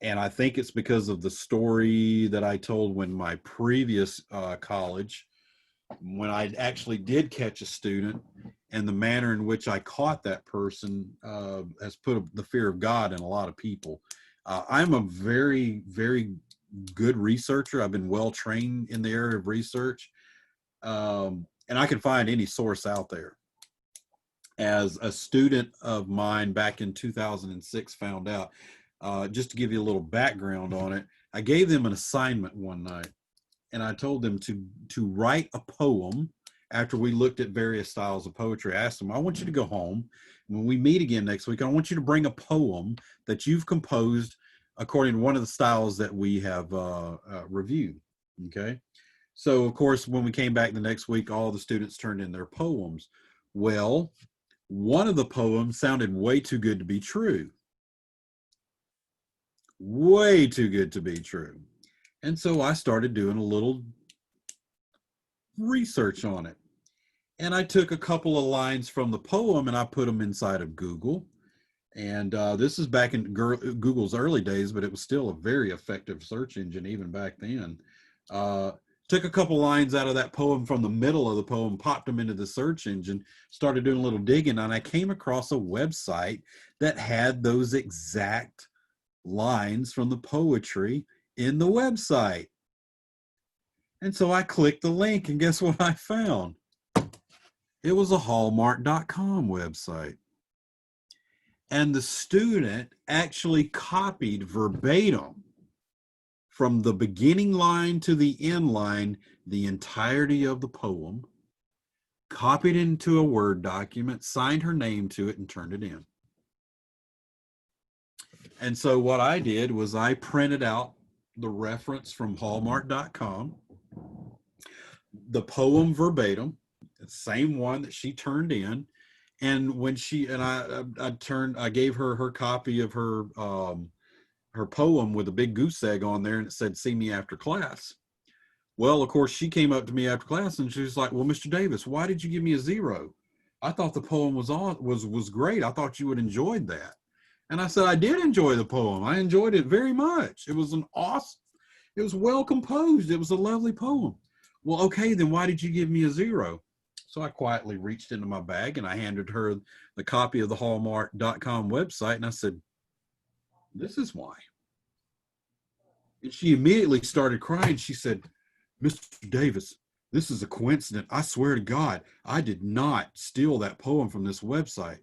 And I think it's because of the story that I told when my previous college, when I actually did catch a student, and the manner in which I caught that person has put the fear of God in a lot of people. I'm a very, very good researcher. I've been well trained in the area of research, and I can find any source out there. As a student of mine back in 2006 found out, just to give you a little background on it, I gave them an assignment one night, and I told them to write a poem. After we looked at various styles of poetry, I asked them, I want you to go home. When we meet again next week, I want you to bring a poem that you've composed according to one of the styles that we have reviewed. Okay. So, of course, when we came back the next week, all the students turned in their poems. Well, one of the poems sounded way too good to be true. Way too good to be true. And so I started doing a little research on it. And I took a couple of lines from the poem and I put them inside of Google. And this is back in Google's early days, but it was still a very effective search engine even back then. Took a couple lines out of that poem from the middle of the poem, popped them into the search engine, started doing a little digging, and I came across a website that had those exact lines from the poetry in the website. And so I clicked the link, and guess what I found? It was a Hallmark.com website. And the student actually copied verbatim from the beginning line to the end line the entirety of the poem, copied it into a Word document, signed her name to it, and turned it in. And so what I did was I printed out the reference from Hallmark.com, the poem verbatim, the same one that she turned in. And when she and I gave her her copy of her poem with a big goose egg on there, and it said, "See me after class." Well, of course, she came up to me after class and she was like, "Well, Mr. Davis, why did you give me a 0? I thought the poem was great. I thought you would enjoyed that." And I said, "I did enjoy the poem. I enjoyed it very much. It was it was well composed. It was a lovely poem." "Well, okay, then why did you give me a 0? So I quietly reached into my bag and I handed her the copy of the Hallmark.com website, and I said, "This is why." And she immediately started crying. She said, "Mr. Davis, this is a coincidence. I swear to God, I did not steal that poem from this website."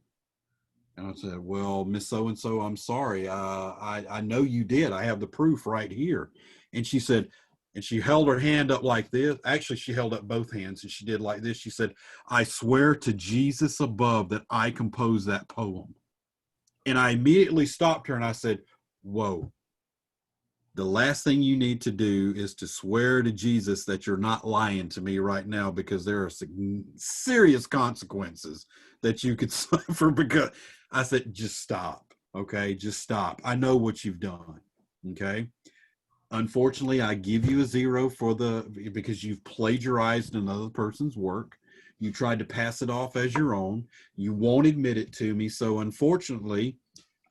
And I said, "Well, Miss So-and-so, I'm sorry. I know you did. I have the proof right here." And she said, and she held her hand up like this. Actually, she held up both hands and she did like this. She said, "I swear to Jesus above that I composed that poem." And I immediately stopped her and I said, "Whoa. The last thing you need to do is to swear to Jesus that you're not lying to me right now, because there are serious consequences that you could suffer." Because I said, "Just stop. Okay. Just stop. I know what you've done." Okay. Unfortunately, I give you a 0 because you've plagiarized another person's work. You tried to pass it off as your own. You won't admit it to me. So unfortunately,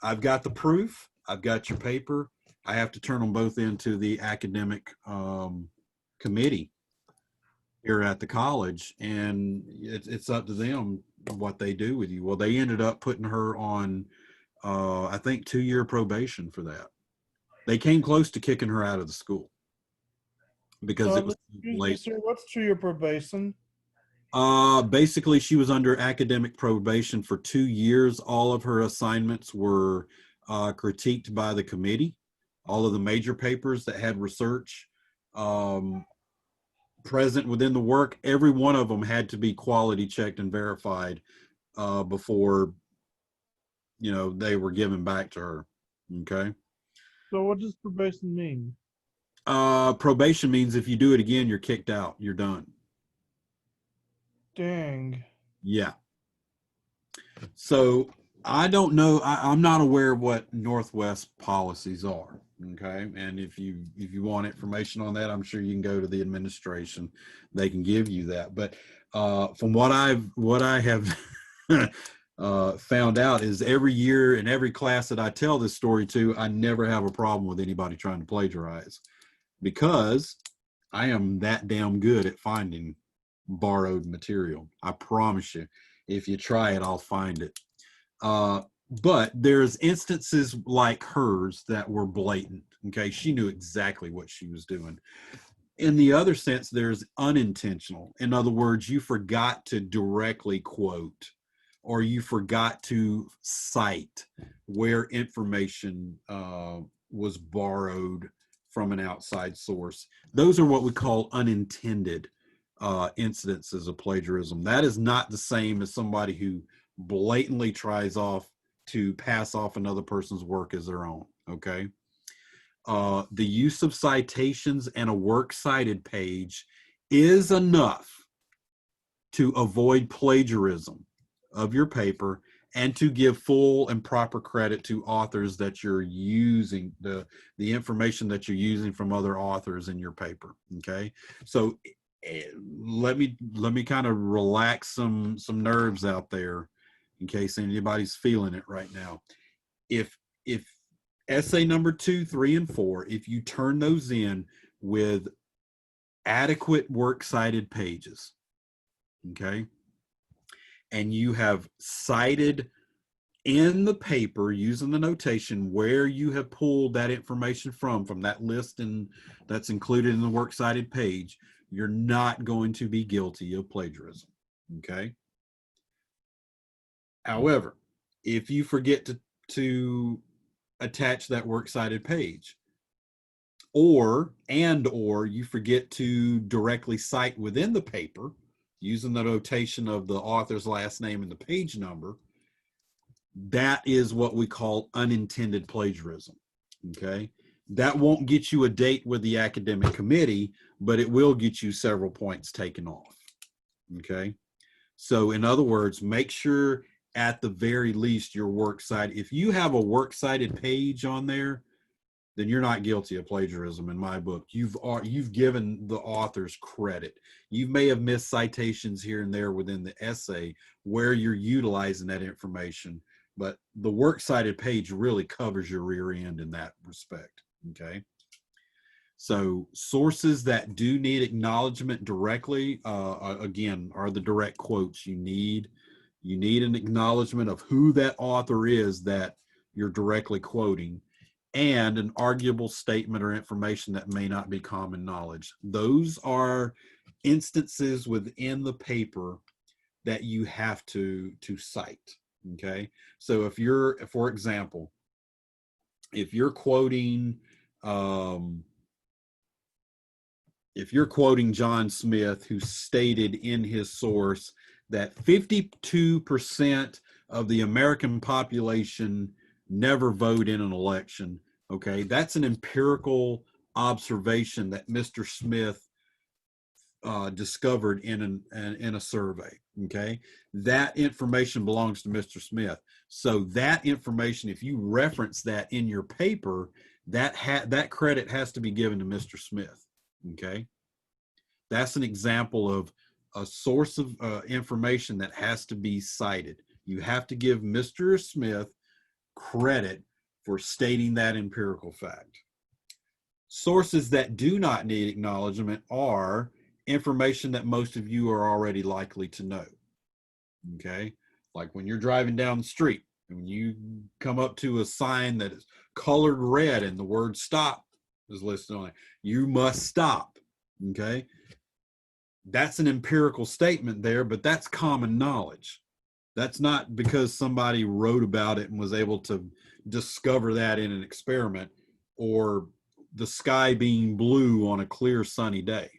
I've got the proof. I've got your paper. I have to turn them both into the academic committee here at the college, and it's up to them what they do with you. Well, they ended up putting her on, I think, 2-year probation for that. They came close to kicking her out of the school because it was Excuse me, late. sir, what's 2-year probation? Basically, she was under academic probation for 2 years. All of her assignments were critiqued by the committee. All of the major papers that had research present within the work, every one of them had to be quality checked and verified before, they were given back to her. Okay. So what does probation mean? Probation means if you do it again, you're kicked out. You're done. Dang. Yeah. So I don't know. I'm not aware of what Northwest policies are. Okay. And if you want information on that, I'm sure you can go to the administration. They can give you that. But from what I have found out is every year in every class that I tell this story to, I never have a problem with anybody trying to plagiarize because I am that damn good at finding borrowed material. I promise you, if you try it, I'll find it. But there's instances like hers that were blatant. Okay, she knew exactly what she was doing. In the other sense, there's unintentional. In other words, you forgot to directly quote, or you forgot to cite where information was borrowed from an outside source. Those are what we call unintended incidences of plagiarism. That is not the same as somebody who blatantly tries to pass off another person's work as their own. Okay. The use of citations and a works cited page is enough to avoid plagiarism of your paper and to give full and proper credit to authors that you're using, the information that you're using from other authors in your paper. Okay. So let me kind of relax some nerves out there in case anybody's feeling it right now. If essay number 2, 3, and 4, if you turn those in with adequate works cited pages, okay, and you have cited in the paper using the notation where you have pulled that information from that list and that's included in the works cited page, you're not going to be guilty of plagiarism. Okay. However, if you forget to attach that works cited page, or you forget to directly cite within the paper using the notation of the author's last name and the page number, that is what we call unintended plagiarism. Okay. That won't get you a date with the academic committee, but it will get you several points taken off. Okay. So in other words, make sure at the very least your works cited, if you have a works cited page on there, then you're not guilty of plagiarism in my book. You've given the authors credit. You may have missed citations here and there within the essay where you're utilizing that information, but the works cited page really covers your rear end in that respect. Okay. So sources that do need acknowledgement directly, again, are the direct quotes you need. You need an acknowledgement of who that author is that you're directly quoting, and an arguable statement or information that may not be common knowledge. Those are instances within the paper that you have to cite. Okay. So if you're, for example, if you're quoting John Smith, who stated in his source that 52% of the American population never vote in an election, okay, that's an empirical observation that Mr. Smith discovered in a survey. Okay, that information belongs to Mr. Smith. So that information, if you reference that in your paper, that credit has to be given to Mr. Smith. Okay, that's an example of a source of information that has to be cited. You have to give Mr. Smith credit for stating that empirical fact. Sources that do not need acknowledgement are information that most of you are already likely to know. Okay, like when you're driving down the street and when you come up to a sign that is colored red and the word stop is listed on it, you must stop. Okay, That's an empirical statement there, but that's common knowledge. That's not because somebody wrote about it and was able to discover that in an experiment, or the sky being blue on a clear sunny day.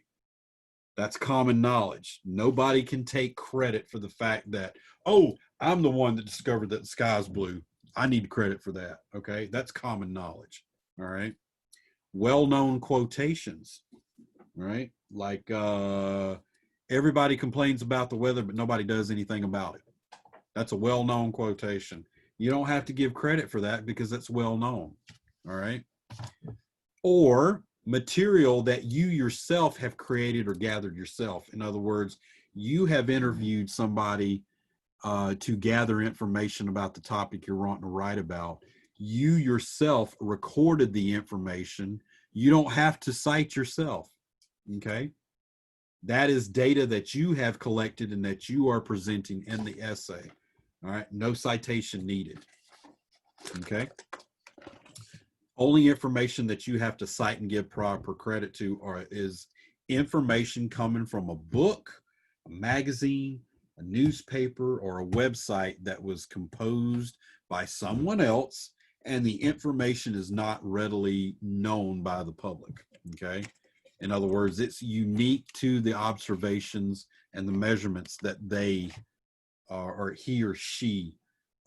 That's common knowledge. Nobody can take credit for the fact that, oh, I'm the one that discovered that the sky is blue. I need credit for that. Okay. That's common knowledge. All right. Well-known quotations, right? Like everybody complains about the weather, but nobody does anything about it. That's a well-known quotation. You don't have to give credit for that because that's well-known. All right. Or material that you yourself have created or gathered yourself. In other words, you have interviewed somebody to gather information about the topic you're wanting to write about. You yourself recorded the information. You don't have to cite yourself. Okay. That is data that you have collected and that you are presenting in the essay. All right. No citation needed. Okay. Only information that you have to cite and give proper credit to is information coming from a book, a magazine, a newspaper, or a website that was composed by someone else, and the information is not readily known by the public. Okay. In other words, it's unique to the observations and the measurements that they or he or she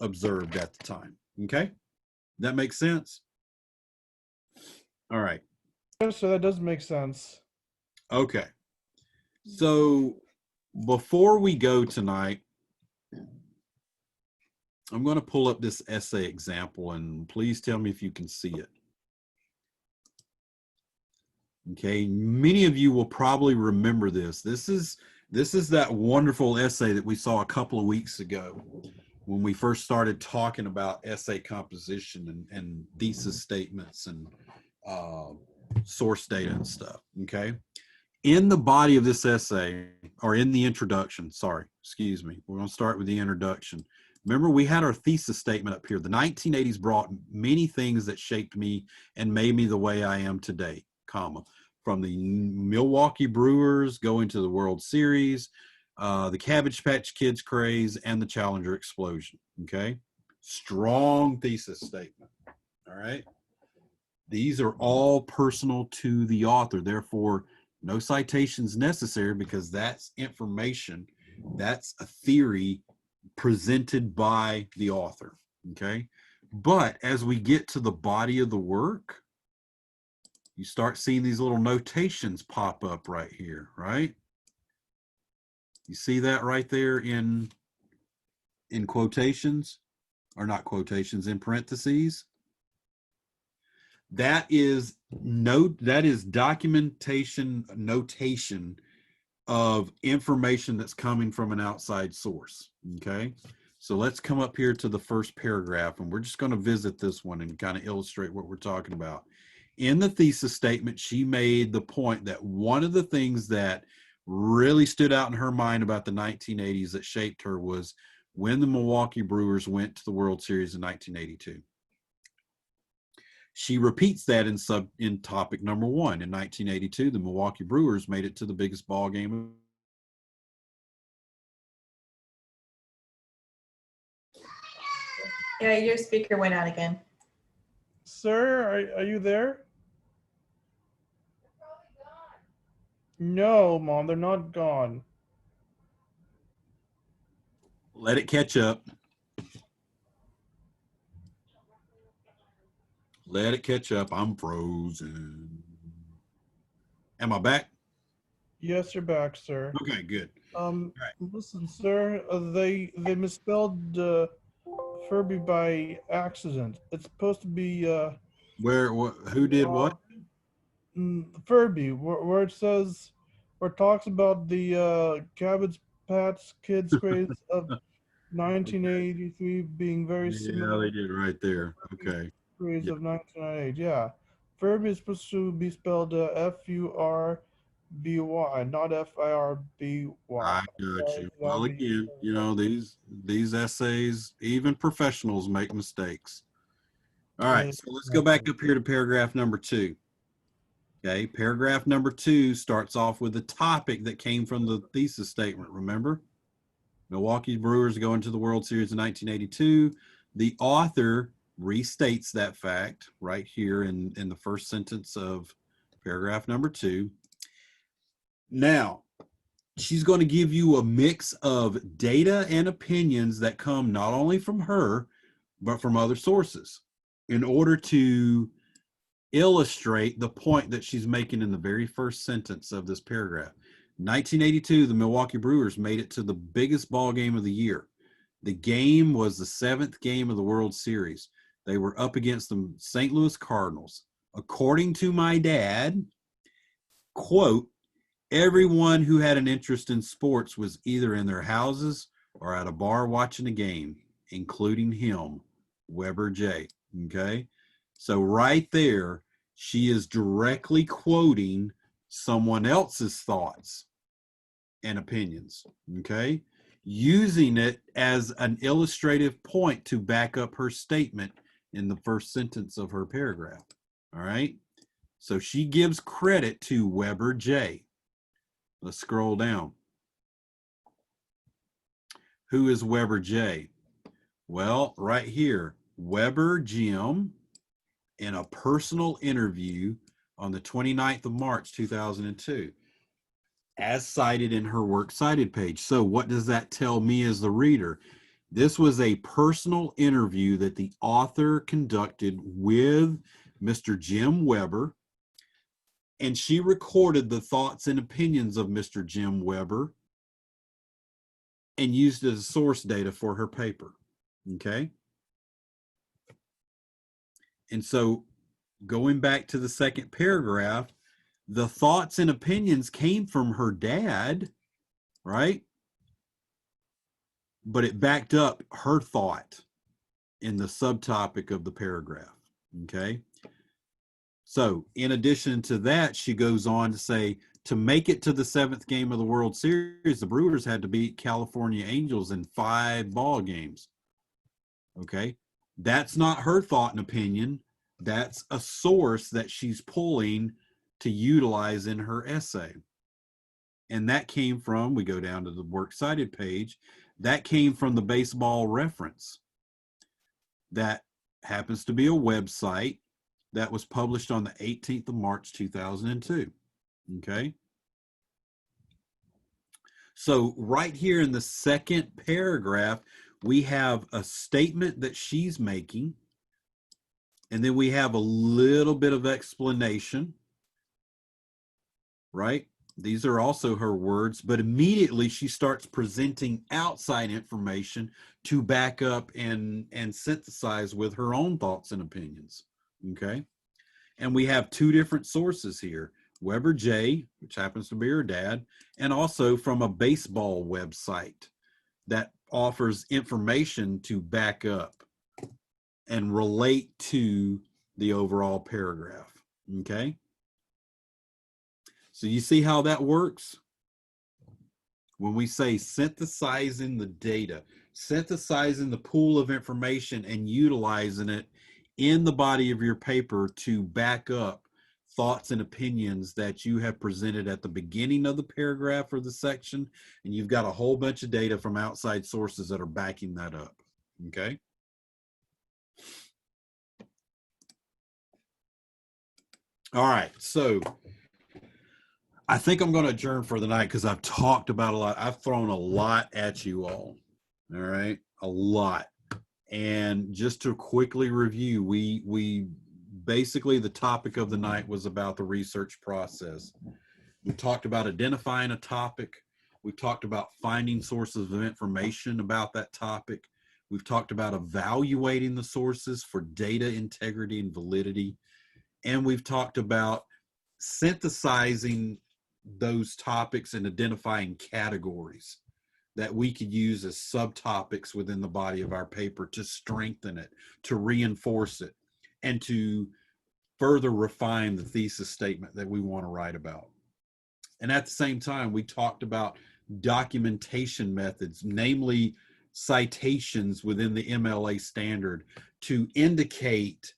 observed at the time. Okay. That makes sense? All right. Yes, so that does make sense. Okay. So before we go tonight, I'm going to pull up this essay example and please tell me if you can see it. Okay. Many of you will probably remember this. This is that wonderful essay that we saw a couple of weeks ago when we first started talking about essay composition and thesis statements and source data and stuff. Okay. In the body of this essay, or in the introduction, sorry, excuse me, we're going to start with the introduction. Remember, we had our thesis statement up here. The 1980s brought many things that shaped me and made me the way I am today, comma, from the Milwaukee Brewers going to the World Series, the Cabbage Patch Kids craze, and the Challenger explosion. Okay. Strong thesis statement. All right. These are all personal to the author. Therefore, no citations necessary because that's information. That's a theory presented by the author. Okay. But as we get to the body of the work, you start seeing these little notations pop up right here, right? You see that right there in quotations, or not quotations, in parentheses. That is documentation notation of information that's coming from an outside source. Okay. So let's come up here to the first paragraph and we're just going to visit this one and kind of illustrate what we're talking about. In the thesis statement, she made the point that one of the things that really stood out in her mind about the 1980s that shaped her was when the Milwaukee Brewers went to the World Series in 1982. She repeats that in topic number 1. In 1982, the Milwaukee Brewers made it to the biggest ball game. Yeah, your speaker went out again. Sir, are you there? No, Mom, they're not gone. Let it catch up. Let it catch up. I'm frozen. Am I back? Yes, you're back, sir. Okay, good. Listen, sir, they misspelled Furby by accident. It's supposed to be Who did what? Furby, where it says, where it talks about the Cabbage Patch Kids craze of 1983 being very similar. Yeah, they did right there. Okay. Craze Yep. of 1998. Yeah, Furby is supposed to be spelled F-U-R-B-Y, not F-I-R-B-Y. I got you. Well, again, you know, these essays, even professionals make mistakes. All right, so let's go back up here to paragraph number 2. Okay, paragraph number 2 starts off with the topic that came from the thesis statement. Remember, Milwaukee Brewers go into the World Series in 1982. The author restates that fact right here in the first sentence of paragraph number 2. Now, she's going to give you a mix of data and opinions that come not only from her, but from other sources in order to illustrate the point that she's making in the very first sentence of this paragraph. 1982, the Milwaukee Brewers made it to the biggest ball game of the year. The game was the 7th game of the World Series. They were up against the St. Louis Cardinals. According to my dad, quote, everyone who had an interest in sports was either in their houses or at a bar watching a game, including him, Weber J. Okay? So right there, she is directly quoting someone else's thoughts and opinions, okay? Using it as an illustrative point to back up her statement in the first sentence of her paragraph, all right? So she gives credit to Weber J. Let's scroll down. Who is Weber J? Well, right here, Weber Jim, in a personal interview on the 29th of March, 2002, as cited in her Works Cited page. So what does that tell me as the reader? This was a personal interview that the author conducted with Mr. Jim Weber, and she recorded the thoughts and opinions of Mr. Jim Weber and used it as source data for her paper, okay? And so going back to the second paragraph, the thoughts and opinions came from her dad, right? But it backed up her thought in the subtopic of the paragraph, okay? So in addition to that, she goes on to say, to make it to the 7th game of the World Series, the Brewers had to beat California Angels in 5 ball games, okay? That's not her thought and opinion. That's a source that she's pulling to utilize in her essay. And that came from, we go down to the Works Cited page, that came from the Baseball Reference. That happens to be a website that was published on the 18th of March, 2002. Okay. So right here in the second paragraph, we have a statement that she's making, and then we have a little bit of explanation, right? These are also her words, but immediately she starts presenting outside information to back up and synthesize with her own thoughts and opinions, okay? And we have 2 different sources here, Weber J, which happens to be her dad, and also from a baseball website that offers information to back up and relate to the overall paragraph, okay? So you see how that works? When we say synthesizing the data, synthesizing the pool of information and utilizing it in the body of your paper to back up thoughts and opinions that you have presented at the beginning of the paragraph or the section, and you've got a whole bunch of data from outside sources that are backing that up, okay? All right, so I think I'm going to adjourn for the night because I've talked about a lot. I've thrown a lot at you all right? A lot. And just to quickly review, we basically, the topic of the night was about the research process. We talked about identifying a topic. We talked about finding sources of information about that topic. We've talked about evaluating the sources for data integrity and validity. And we've talked about synthesizing those topics and identifying categories that we could use as subtopics within the body of our paper to strengthen it, to reinforce it, and to further refine the thesis statement that we want to write about. And at the same time, we talked about documentation methods, namely citations within the MLA standard, to indicate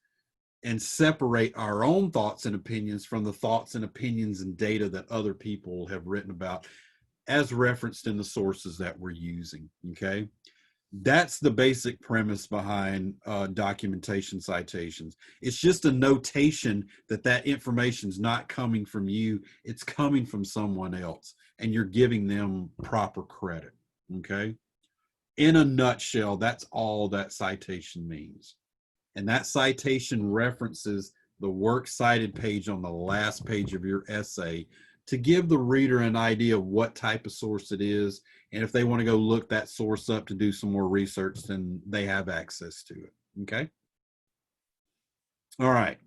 and separate our own thoughts and opinions from the thoughts and opinions and data that other people have written about as referenced in the sources that we're using, okay? That's the basic premise behind documentation citations. It's just a notation that that information is not coming from you, it's coming from someone else, and you're giving them proper credit, okay? In a nutshell, that's all that citation means. And that citation references the works cited page on the last page of your essay to give the reader an idea of what type of source it is. And if they want to go look that source up to do some more research, then they have access to it. Okay. All right.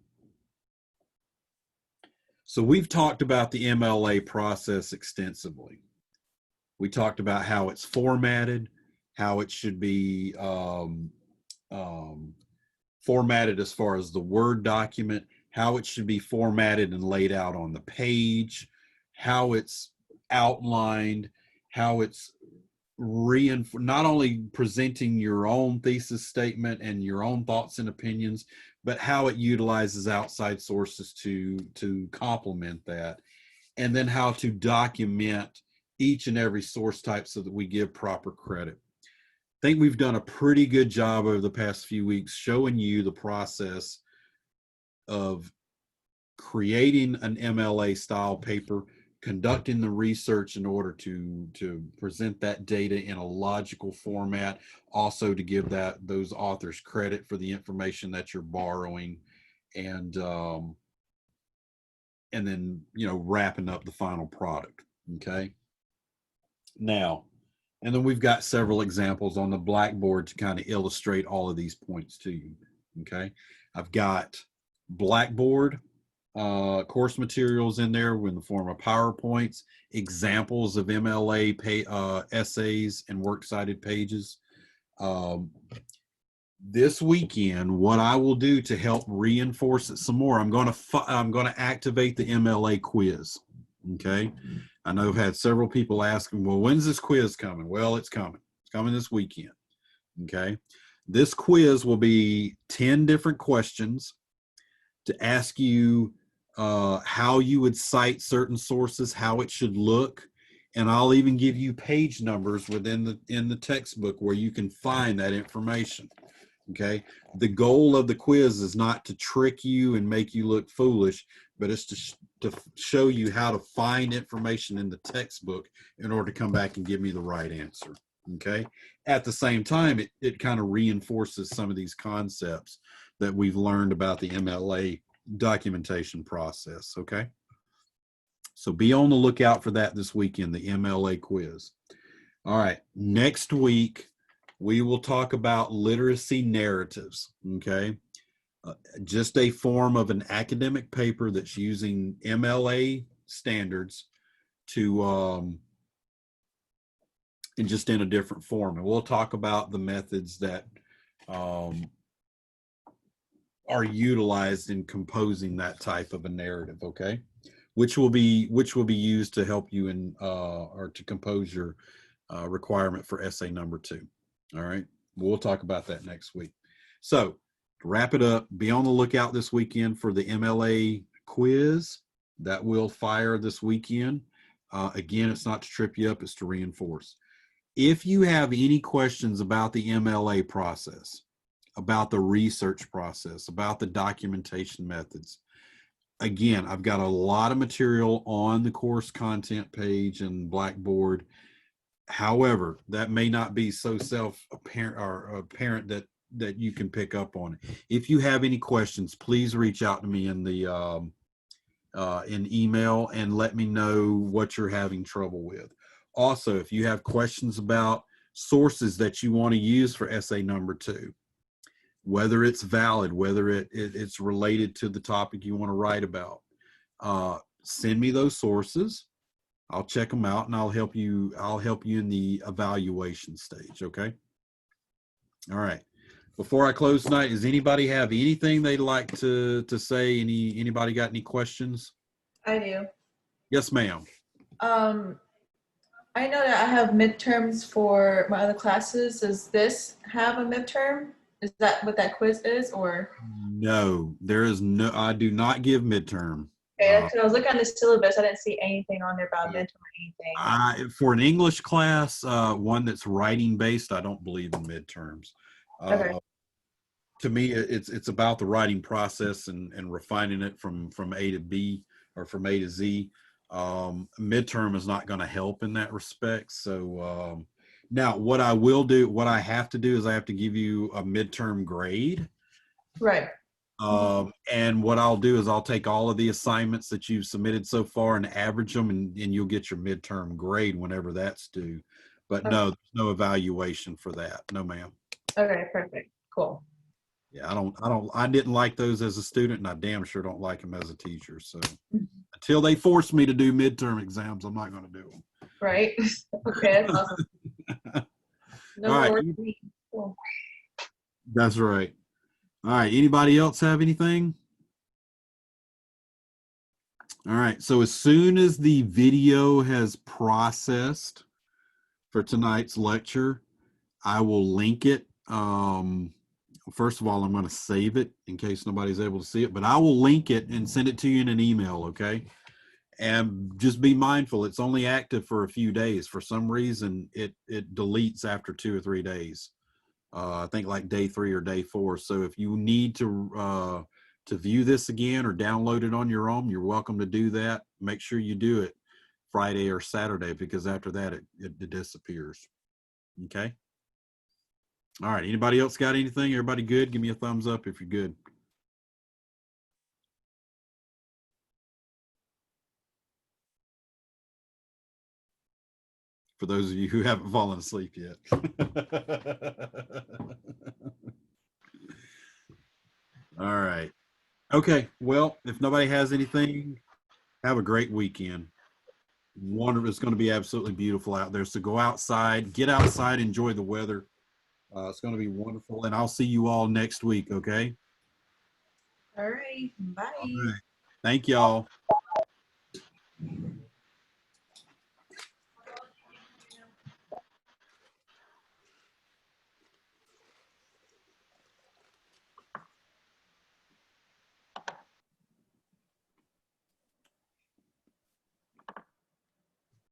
So we've talked about the MLA process extensively. We talked about how it's formatted, how it should be formatted as far as the Word document, how it should be formatted and laid out on the page, how it's outlined, how it's not only presenting your own thesis statement and your own thoughts and opinions, but how it utilizes outside sources to complement that, and then how to document each and every source type so that we give proper credit. I think we've done a pretty good job over the past few weeks showing you the process of creating an MLA style paper, conducting the research in order to present that data in a logical format, also to give those authors credit for the information that you're borrowing, and then, you know, wrapping up the final product. Okay. Now, and then we've got several examples on the blackboard to kind of illustrate all of these points to you. Okay. I've got Blackboard course materials in there in the form of PowerPoints, examples of MLA essays and works cited pages. This weekend, what I will do to help reinforce it some more, I'm going to activate the MLA quiz. Okay. I know I've had several people asking, well, when's this quiz coming? Well, it's coming. It's coming this weekend. Okay. This quiz will be 10 different questions to ask you how you would cite certain sources, how it should look, and I'll even give you page numbers in the textbook where you can find that information. Okay. The goal of the quiz is not to trick you and make you look foolish, but it's to show you how to find information in the textbook in order to come back and give me the right answer. Okay. At the same time, it kind of reinforces some of these concepts that we've learned about the MLA documentation process. Okay. So be on the lookout for that this weekend, the MLA quiz. All right. Next week, we will talk about literacy narratives. Okay. Just a form of an academic paper that's using MLA standards to, and just in a different form. And we'll talk about the methods that are utilized in composing that type of a narrative. Okay. Which will be used to help you in, or to compose your requirement for essay number 2. All right. We'll talk about that next week. So to wrap it up, be on the lookout this weekend for the MLA quiz that will fire this weekend. Again, it's not to trip you up, it's to reinforce. If you have any questions about the MLA process, about the research process, about the documentation methods, again, I've got a lot of material on the course content page and Blackboard. However, that may not be so self-apparent or apparent that you can pick up on it. If you have any questions, please reach out to me in the in email and let me know what you're having trouble with. Also, if you have questions about sources that you want to use for essay number 2, whether it's valid, whether it's related to the topic you want to write about, send me those sources. I'll check them out and I'll help you in the evaluation stage. Okay. All right. Before I close tonight, does anybody have anything they'd like to say? Anybody got any questions? I do. Yes, ma'am. I know that I have midterms for my other classes. Does this have a midterm? Is that what that quiz is, or? No, there is no, I do not give midterm. Okay, 'cause I was looking at the syllabus, I didn't see anything on there about Yeah. midterm or anything. For an English class, one that's writing based, I don't believe in midterms. Okay. To me, it's about the writing process and refining it from A to B or from A to Z. Midterm is not going to help in that respect. So now, what I will do, what I have to do, is I have to give you a midterm grade. Right. And what I'll do is I'll take all of the assignments that you've submitted so far and average them, and you'll get your midterm grade whenever that's due. But no, there's no evaluation for that. No, ma'am. Okay, perfect. Cool. Yeah, I didn't like those as a student, and I damn sure don't like them as a teacher. So until they force me to do midterm exams, I'm not going to do them. Right. Okay, that's awesome. No All right. more work for me. Cool. That's right. All right. Anybody else have anything? All right. So as soon as the video has processed for tonight's lecture, I will link it. First of all, I'm going to save it in case nobody's able to see it, but I will link it and send it to you in an email. Okay. And just be mindful, it's only active for a few days. For some reason, it deletes after 2 or 3 days. I think like day 3 or day 4. So if you need to view this again or download it on your own, you're welcome to do that. Make sure you do it Friday or Saturday, because after that it disappears. Okay. All right. Anybody else got anything? Everybody good? Give me a thumbs up if you're good. For those of you who haven't fallen asleep yet. All right. Okay. Well, if nobody has anything, have a great weekend. It's going to be absolutely beautiful out there. So go outside, get outside, enjoy the weather. It's going to be wonderful. And I'll see you all next week. Okay. All right. Bye. All right. Thank y'all.